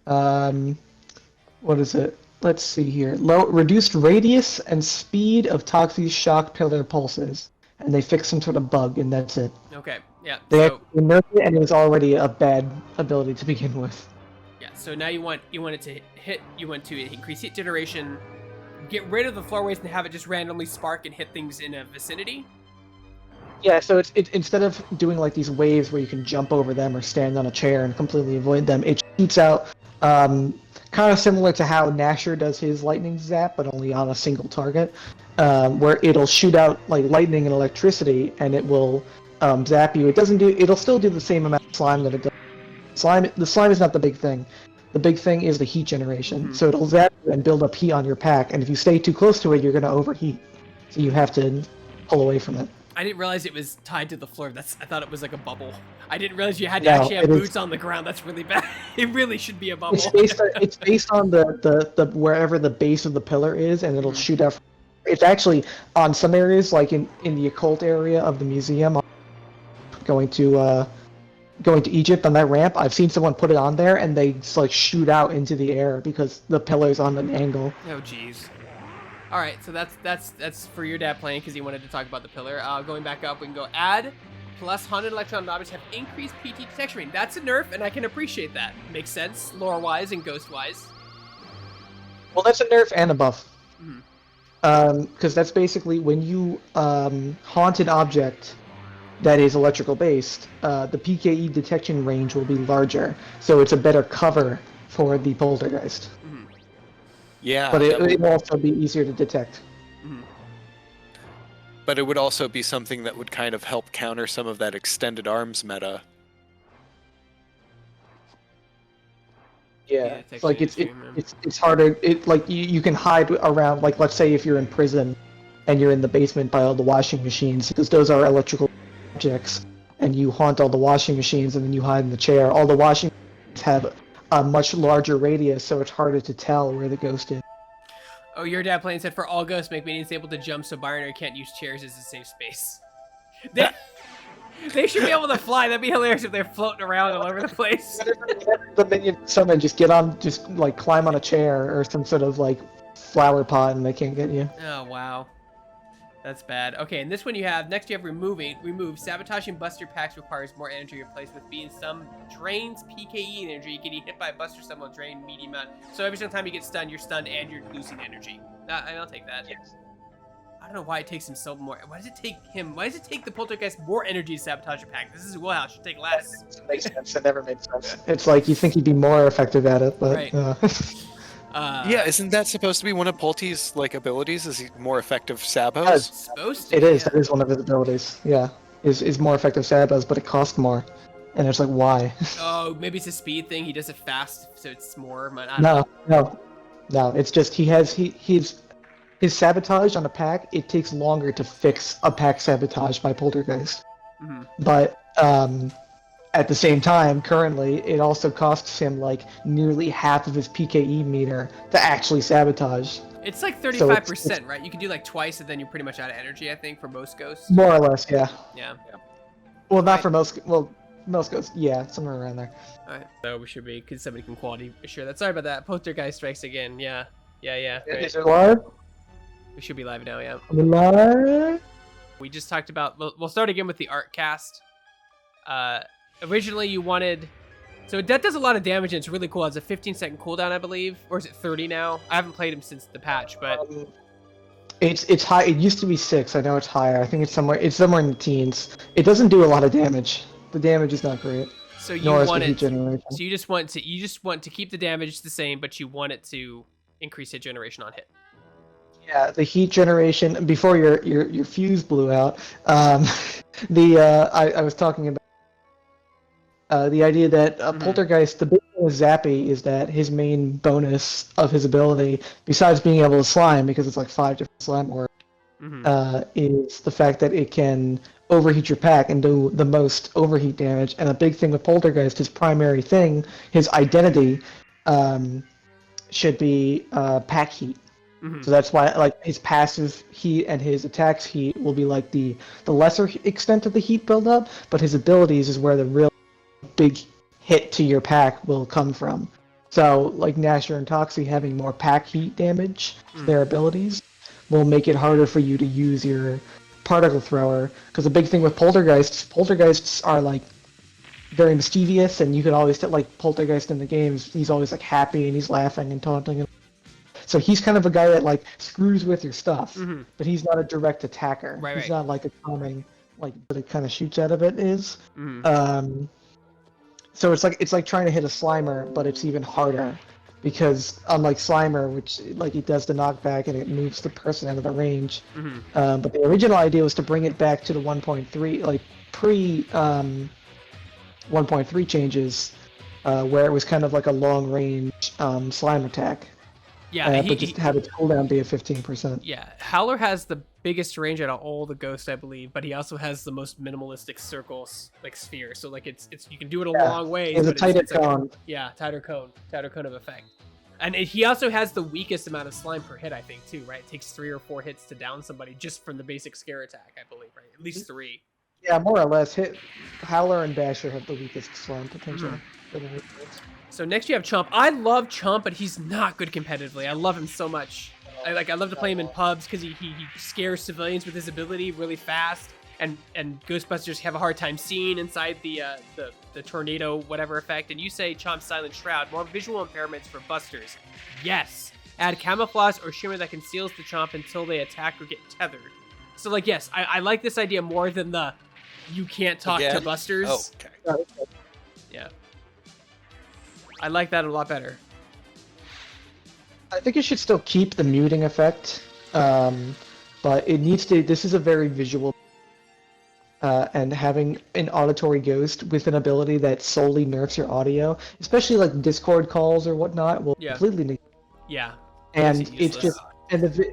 What is it? let's see here. Reduced radius and speed of Toxie's shock pillar pulses, and they fix some sort of bug, and that's it.
Okay, yeah.
They
So
actually nerfed it, and it was already a bad ability to begin with.
yeah. So now you want it to hit. You want to increase hit generation, get rid of the floor waves, and have it just randomly spark and hit things in a vicinity.
Yeah, so it's instead of doing like these waves where you can jump over them or stand on a chair and completely avoid them, it shoots out. Kind of similar to how Nasher does his lightning zap, but only on a single target, where it'll shoot out like lightning and electricity, and it will zap you. It'll still do the same amount of slime that it does. The slime is not the big thing. The big thing is the heat generation.
Mhm.
So it'll zap you and build up heat on your pack, and if you stay too close to it, you're going to overheat. So you have to pull away from it.
I didn't realize it was tied to the floor. I thought it was like a bubble. I didn't realize you had to
No,
actually have
it is-
boots on the ground. That's really bad. It really should be a bubble.
It's based on the wherever the base of the pillar is, and it'll shoot out. It's actually on some areas, like in the occult area of the museum, going to Egypt on that ramp. I've seen someone put it on there, and they just, like shoot out into the air because the pillar's on an angle.
Oh jeez. All right, so that's for your dad playing because he wanted to talk about the pillar. Going back up, we can go add plus haunted electron objects have increased PT detection rate. That's a nerf, and I can appreciate that. Makes sense, lore-wise and ghost-wise.
Well, that's a nerf and a buff.
Mhm.
Because that's basically when you haunt an object that is electrical based, the PKE detection range will be larger, so it's a better cover for the poltergeist.
Yeah,
But it will also be easier to detect.
but it would also be something that would kind of help counter some of that extended arms meta.
Yeah,
Yeah,
like
it's actually extreme,
it's harder. It like you can hide around. Like let's say if you're in prison, and you're in the basement by all the washing machines, because those are electrical objects, and you haunt all the washing machines, and then you hide in the chair. All the washing machines have a much larger radius, so it's harder to tell where the ghost is.
Oh, your dad playing said for all ghosts, make minions able to jump so binary can't use chairs as a safe space. They should be able to fly. That'd be hilarious if they're floating around all over the place.
The minion summon, just like climb on a chair or some sort of like flower pot, and they can't get you.
Oh wow, that's bad. Okay, and this one you have next. You have remove sabotaging buster packs requires more energy replaced with being some drains PKE energy. Getting hit by a buster sum will drain medium amount. So every single time you get stunned, you're stunned and you're losing energy. I'll take that.
Yes.
I don't know why it takes him so more. Why does it take the poltergeist more energy to sabotage a pack? This is Wheelhouse. Should take less.
It makes sense. It never made sense. It's like you think he'd be more effective at it, but
Right.
Yeah, isn't that supposed to be one of Polte's like abilities? Is he more effective sabos?
Yes.
Supposed to.
It is.
Yeah.
That is one of his abilities. Yeah, is more effective sabos, but it costs more. And it's like, why?
Oh, maybe it's a speed thing. He does it fast, so it's more. I don't
No. It's just his sabotage on a pack. It takes longer to fix a pack sabotage by poltergeist.
Mhm.
But at the same time, currently, it also costs him like nearly half of his PKE meter to actually sabotage.
It's like
So
35%, right? You can do like twice, and then you're pretty much out of energy. I think for most ghosts.
More or less, yeah.
Yeah.
Well, not
Right.
for most. Well, most ghosts, yeah, somewhere around there.
All right. So we should be, because somebody can quality assure that. Sorry about that. Poltergeist strikes again. Yeah. Right.
Is it live?
We should be live now. Yeah.
Are we live?
We just talked about. We'll start again with the art cast. Originally you wanted. So that does a lot of damage, and it's really cool. It has a 15-second cooldown, I believe, or is it 30 now? I haven't played him since the patch, but
It's high. It used to be 6. I know it's higher. I think it's somewhere in the teens. It doesn't do a lot of damage. The damage is not great.
so you
Nor is the
want
heat
it.
generation.
So you just want to keep the damage the same, but you want it to increase hit generation on hit.
Yeah, the heat generation before your fuse blew out. I was talking about the idea that Poltergeist, the big thing with Zappy is that his main bonus of his ability, besides being able to slime, because it's like 5 different slime orbs, is the fact that it can overheat your pack and do the most overheat damage. And a big thing with Poltergeist, his primary thing, his identity, should be pack heat. So that's why, like, his passive heat and his attacks heat will be like the lesser extent of the heat buildup, but his abilities is where the real big hit to your pack will come from. So, like Gnasher and Toxie having more pack heat damage to their abilities will make it harder for you to use your particle thrower. Because the big thing with poltergeists are like very mischievous, and you can always like Poltergeist in the games. He's always like happy and he's laughing and taunting. So he's kind of a guy that like screws with your stuff, but he's not a direct attacker. He's not like a calming, like but it kind of shoots out of it is. So it's like trying to hit a Slimer, but it's even harder because unlike Slimer, which like it does the knockback and it moves the person out of the range, but the original idea was to bring it back to the 1.3, like pre 1.3 changes, where it was kind of like a long range slime attack.
Yeah,
but just have its cooldown be at 15%.
Yeah, Howler has the biggest range out of all the ghosts, I believe, but he also has the most minimalistic circles, like sphere. So like it's you can do it a long way.
It's a tighter cone.
Tighter cone of effect. And he also has the weakest amount of slime per hit, I think, too, right? It takes 3 or 4 hits to down somebody just from the basic scare attack, I believe, right? At least 3.
Yeah, more or less. Howler and Basher have the weakest slime potential.
So next you have Chomp. I love Chomp, but he's not good competitively. I love him so much. I love to play him in pubs because he scares civilians with his ability really fast, and Ghostbusters have a hard time seeing inside the tornado whatever effect. And you say Chomp's Silent Shroud, more visual impairments for busters. Yes. Add camouflage or shimmer that conceals the Chomp until they attack or get tethered. So like yes, I like this idea more than the you can't talk to busters.
Oh, okay.
Yeah. I like that a lot better.
I think it should still keep the muting effect, but it needs to. This is a very visual, and having an auditory ghost with an ability that solely nerfs your audio, especially like Discord calls or whatnot, will completely negate.
Yeah.
And it's just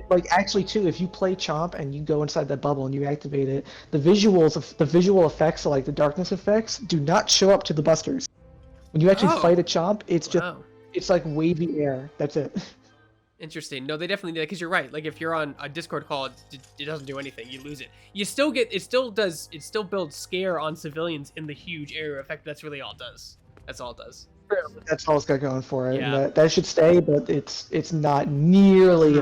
like actually too, if you play Chomp and you go inside that bubble and you activate it, the visual effects, like the darkness effects, do not show up to the busters. When you actually fight a Chomp, it's just it's like wavy air. That's it.
Interesting. No, they definitely do that because you're right. Like if you're on a Discord call, it doesn't do anything. You lose it. You still get it. Still builds scare on civilians in the huge area effect. That's really all it does. That's all it does.
That's all it's got going for it.
Yeah.
That should stay, but it's not nearly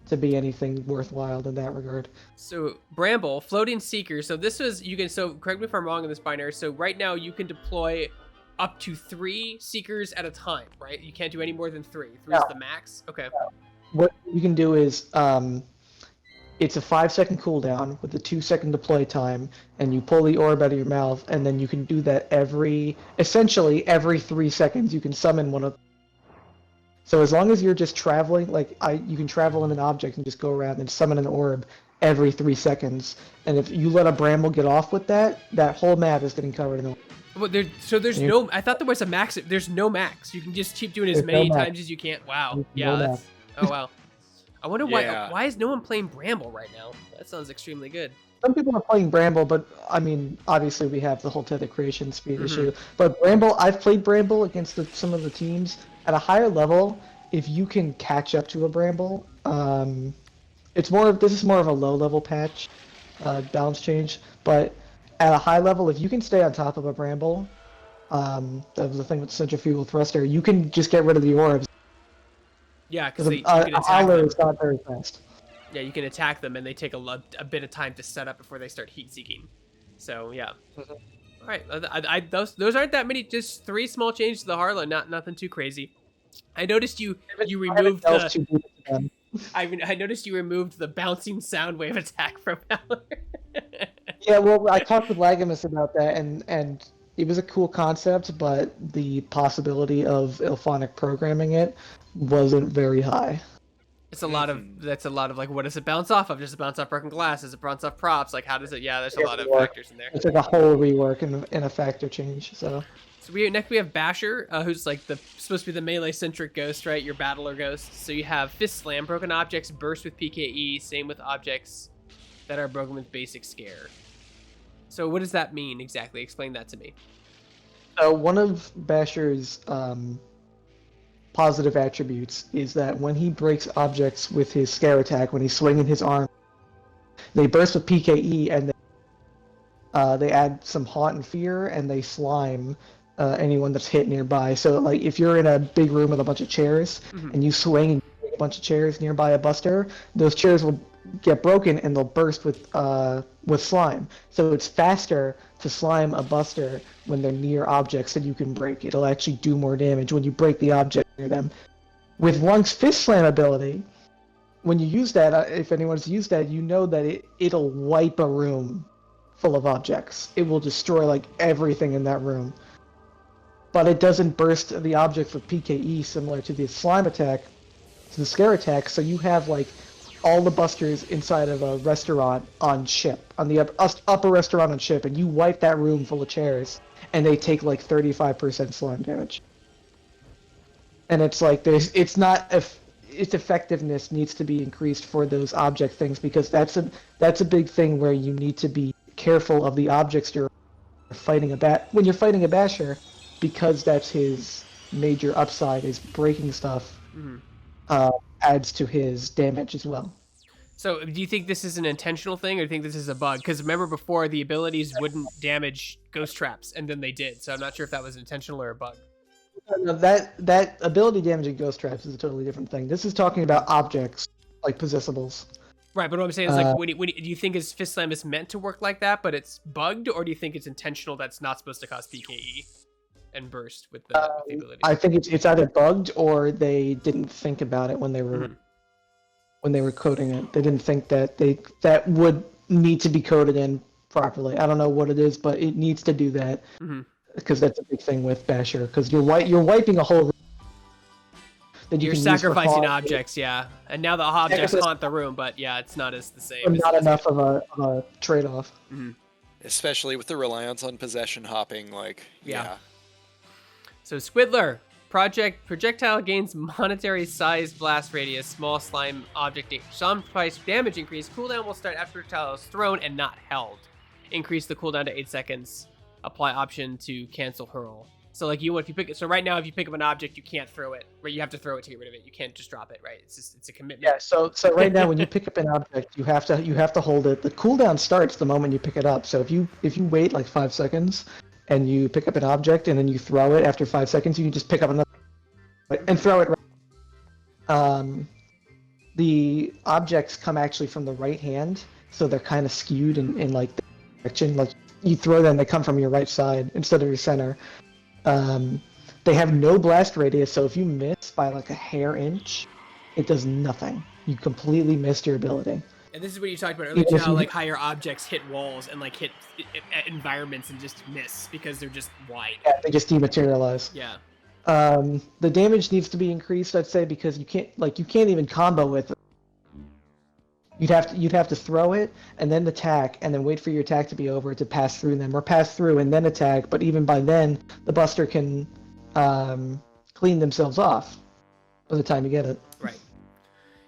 to be anything worthwhile in that regard.
So Bramble, Floating Seeker. So this was so correct me if I'm wrong in this binary. So right now you can deploy up to 3 Seekers at a time, right? You can't do any more than 3. 3 is the max. Okay.
What you can do is it's a 5-second cooldown with a 2-second deploy time, and you pull the orb out of your mouth, and then you can do that essentially every 3 seconds. You can summon one of. So as long as you're just traveling, you can travel in an object and just go around and summon an orb every 3 seconds. And if you let a Bramble get off with that whole map is getting covered in the.
Well, there's no. I thought there was a max. There's no max. You can just keep doing as many times as you can. Wow. Yeah. Oh wow. I wonder why is no one playing Bramble right now? That sounds extremely good.
Some people are playing Bramble, but I mean, obviously we have the whole tether creation speed issue. But Bramble, I've played Bramble against some of the teams at a higher level. If you can catch up to a Bramble, this is more of a low level patch, balance change. But at a high level, if you can stay on top of a Bramble, that was the thing with centrifugal thruster, you can just get rid of the orbs.
Yeah, because you can attack them.
Is not very fast.
Yeah, you can attack them, and they take a bit of time to set up before they start heat seeking. So yeah. All right, those aren't that many. Just 3 small changes to the Harlan. Nothing too crazy. I noticed you removed the. I noticed you removed the bouncing sound wave attack from Howler.
Yeah, well, I talked with Lagamus about that, and it was a cool concept, but the possibility of Ilphonic programming it wasn't very high.
That's a lot of like, what does it bounce off of? Does it bounce off broken glass? Does it bounce off props? Like, how does it? Yeah, there's a lot of factors in there.
It's like a whole rework and a factor change. So
next we have Basher, who's like supposed to be the melee centric ghost, right? Your battler ghost. So you have Fist Slam, broken objects burst with PKE. Same with objects that are broken with basic scare. So what does that mean exactly? Explain that to me.
So one of Basher's positive attributes is that when he breaks objects with his scare attack, when he's swinging his arm, they burst with PKE, and they add some haunt and fear, and they slime anyone that's hit nearby. So like if you're in a big room with a bunch of chairs and you swing and break a bunch of chairs nearby a buster, those chairs will get broken and they'll burst with slime. So it's faster to slime a buster when they're near objects that you can break. It'll actually do more damage when you break the object near them. With Lung's Fist Slam ability, when you use that, if anyone's used that, you know that it'll wipe a room full of objects. It will destroy like everything in that room. But it doesn't burst the objects with PKE similar to the slime attack, to the scare attack, so you have like all the busters inside of a restaurant on ship, on the upper restaurant on ship, and you wipe that room full of chairs, and they take like 35% slime damage. And it's like its effectiveness needs to be increased for those object things, because that's a big thing where you need to be careful of the objects you're fighting when you're fighting a basher, because that's his major upside is breaking stuff. Adds to his damage as well.
So do you think this is an intentional thing, or do you think this is a bug? Because remember before, the abilities wouldn't damage ghost traps, and then they did. So I'm not sure if that was intentional or a bug.
No, that ability damaging ghost traps is a totally different thing. This is talking about objects, like possessables.
Right, but what I'm saying is, like, do you think his Fist Slam is meant to work like that, but it's bugged, or do you think it's intentional that's not supposed to cause PKE and burst with the ability?
I think it's either bugged or they didn't think about it when they were coding it. They didn't think that that would need to be coded in properly. I don't know what it is, but it needs to do that, because that's a big thing with Basher. Because you're wiping a whole room that
you're sacrificing objects, yeah. And now the objects haunt the room, but yeah, it's not as the same.
Not enough of a trade-off.
Especially with the reliance on possession hopping, like
yeah. So Squidler, projectile gains monetary size blast radius, small slime object, some price damage increase. Cooldown will start after projectile is thrown and not held. Increase the cooldown to 8 seconds. Apply option to cancel hurl. So like so right now if you pick up an object, you can't throw it. Right, you have to throw it to get rid of it. You can't just drop it. Right? It's a commitment.
Yeah. So right now when you pick up an object, you have to hold it. The cooldown starts the moment you pick it up. So if you wait like 5 seconds and you pick up an object and then you throw it after 5 seconds, you can just pick up another and throw it. The objects come actually from the right hand, so they're kind of skewed in like the direction. Like you throw them, they come from your right side instead of your center. They have no blast radius, so if you miss by like a hair inch, it does nothing. You completely missed your ability.
And this is what you talked about earlier, how like higher objects hit walls and like hit environments and just miss because they're just wide.
Yeah, they just dematerialize.
Yeah.
The damage needs to be increased, I'd say, because you can't even combo with it. You'd have to throw it and then attack and then wait for your attack to be over to pass through them, or pass through and then attack. But even by then, the buster can clean themselves off by the time you get it.
Right.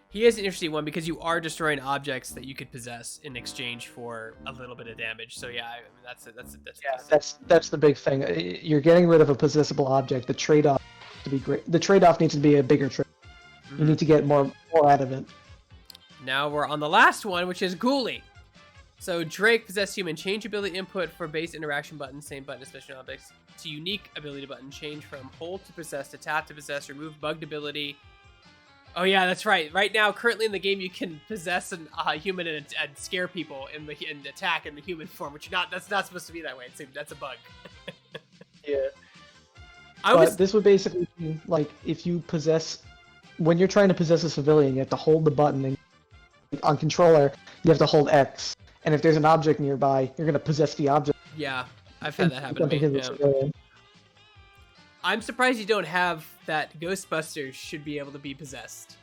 He is an interesting one because you are destroying objects that you could possess in exchange for a little bit of damage. So yeah, I mean,
that's the big thing. You're getting rid of a possessable object. The trade-off to be great. The trade-off needs to be a bigger trade. You need to get more out of it.
Now we're on the last one, which is Ghoulie. So Drake possess human. Change ability input for base interaction button, same button as special objects, to unique ability button. Change from hold to possess to tap to possess. Remove bugged ability. Oh yeah, that's right. Right now, currently in the game, you can possess a human and scare people and attack in the human form, which that's not supposed to be that way. That's a bug.
Yeah. This would basically be like if you when you're trying to possess a civilian, you have to hold the button, and on controller, you have to hold X. And if there's an object nearby, you're gonna possess the object.
Yeah, I've had that happen to me. Yeah. I'm surprised you don't have that Ghostbusters should be able to be possessed.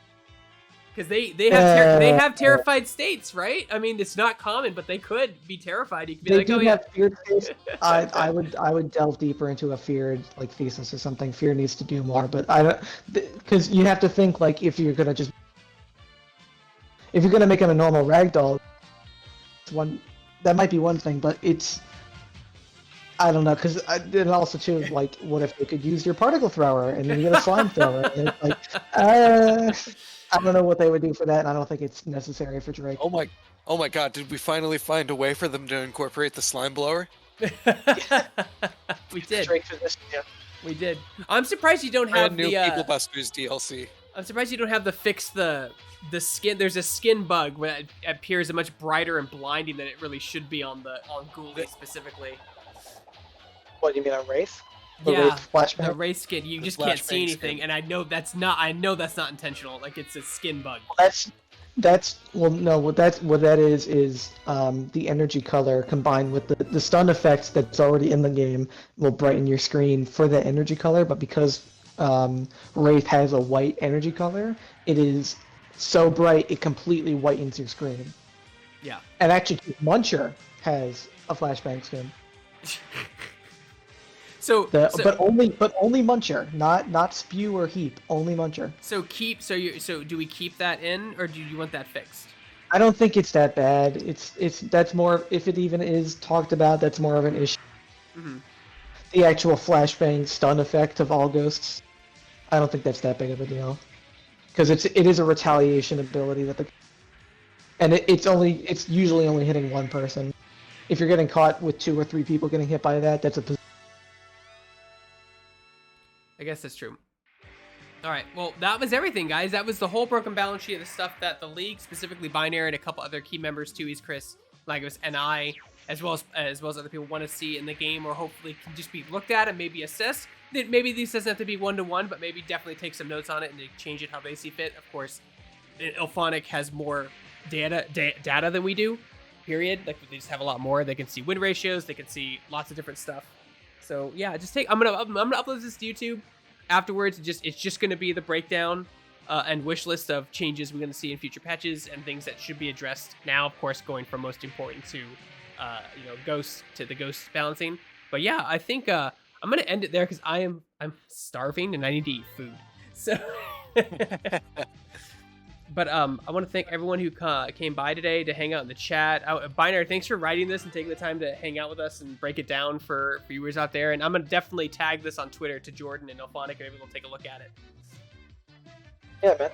Because they have terrified states, right? I mean, it's not common, but they could be terrified. You could be like, oh yeah.
Feared states. I would delve deeper into a feared like thesis or something. Fear needs to do more, but I don't, because you have to think like if you're gonna make him a normal ragdoll, that might be one thing, but it's. I don't know, because and also too, like, what if they could use your particle thrower and then you get a slime thrower? And it's like, I don't know what they would do for that, and I don't think it's necessary for Drake.
Oh my God! Did we finally find a way for them to incorporate the slime blower?
We did.
Straight through this. Yeah.
We did. I'm surprised you don't have
Brand new
the.
People Busters DLC.
I'm surprised you don't have the fix the skin. There's a skin bug where it appears much brighter and blinding than it really should be on Ghoulie specifically.
What do you mean on Wraith? The
Yeah,
Wraith flashback?
the Wraith skin. You
The
just can't see
flashbang
anything,
skin.
and I know that's not intentional. Like it's a skin bug.
That's well no what that is the energy color combined with the stun effects that's already in the game will brighten your screen for the energy color, but because Wraith has a white energy color, it is so bright it completely whitens your screen.
Yeah.
And actually Muncher has a flashbang skin. But only Muncher, not Spew or Heap, only Muncher.
So do we keep that in, or do you want that fixed?
I don't think it's that bad. That's more, if it even is talked about, that's more of an issue.
Mm-hmm.
The actual flashbang stun effect of all ghosts, I don't think that's that big of a deal, because it is a retaliation ability and it's usually only hitting one person. If you're getting caught with 2 or 3 people getting hit by that, that's a.
I guess that's true. All right, well, that was everything, guys. That was the whole broken balance sheet of the stuff that the League, specifically Binary and a couple other key members too, is Chris, Lagos, and I, as well as other people want to see in the game, or hopefully can just be looked at and maybe assess. Maybe these doesn't have to be one-to-one, but maybe definitely take some notes on it and change it how they see fit. Of course, Ilphonic has more data than we do, period. Like, they just have a lot more. They can see win ratios. They can see lots of different stuff. So yeah, I'm gonna upload this to YouTube afterwards. It's just gonna be the breakdown and wish list of changes we're gonna see in future patches and things that should be addressed now. Of course, going from most important to ghosts to the ghost balancing. But yeah, I think I'm gonna end it there because I'm starving and I need to eat food. So. But I want to thank everyone who came by today to hang out in the chat. Binary, thanks for writing this and taking the time to hang out with us and break it down for viewers out there. And I'm going to definitely tag this on Twitter to Jordan and Ilphonic, and maybe we'll take a look at it.
Yeah, man.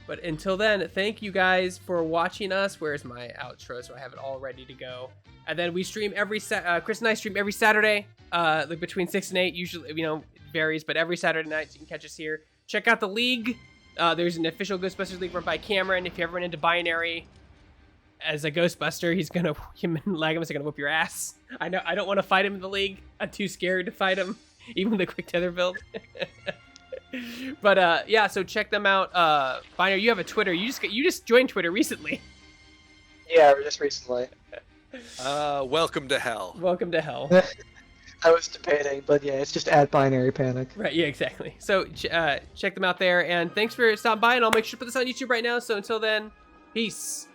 But until then, thank you guys for watching us. Where's my outro? So I have it all ready to go. And then we stream Chris and I stream every Saturday, like between 6 and 8. Usually, it varies, but every Saturday night you can catch us here. Check out the League. There's an official Ghostbusters League run by Cameron. If you ever run into Binary as a Ghostbuster, him and Lagamus are gonna whoop your ass. I know. I don't want to fight him in the League. I'm too scared to fight him, even with the quick tether build. But yeah, so check them out. Binary, you have a Twitter. You just joined Twitter recently.
Yeah, just recently.
Welcome to hell.
Welcome to hell.
I was debating, but yeah, it's just at Binary Panic.
Right, yeah, exactly. So check them out there, and thanks for stopping by, and I'll make sure to put this on YouTube right now. So until then, peace.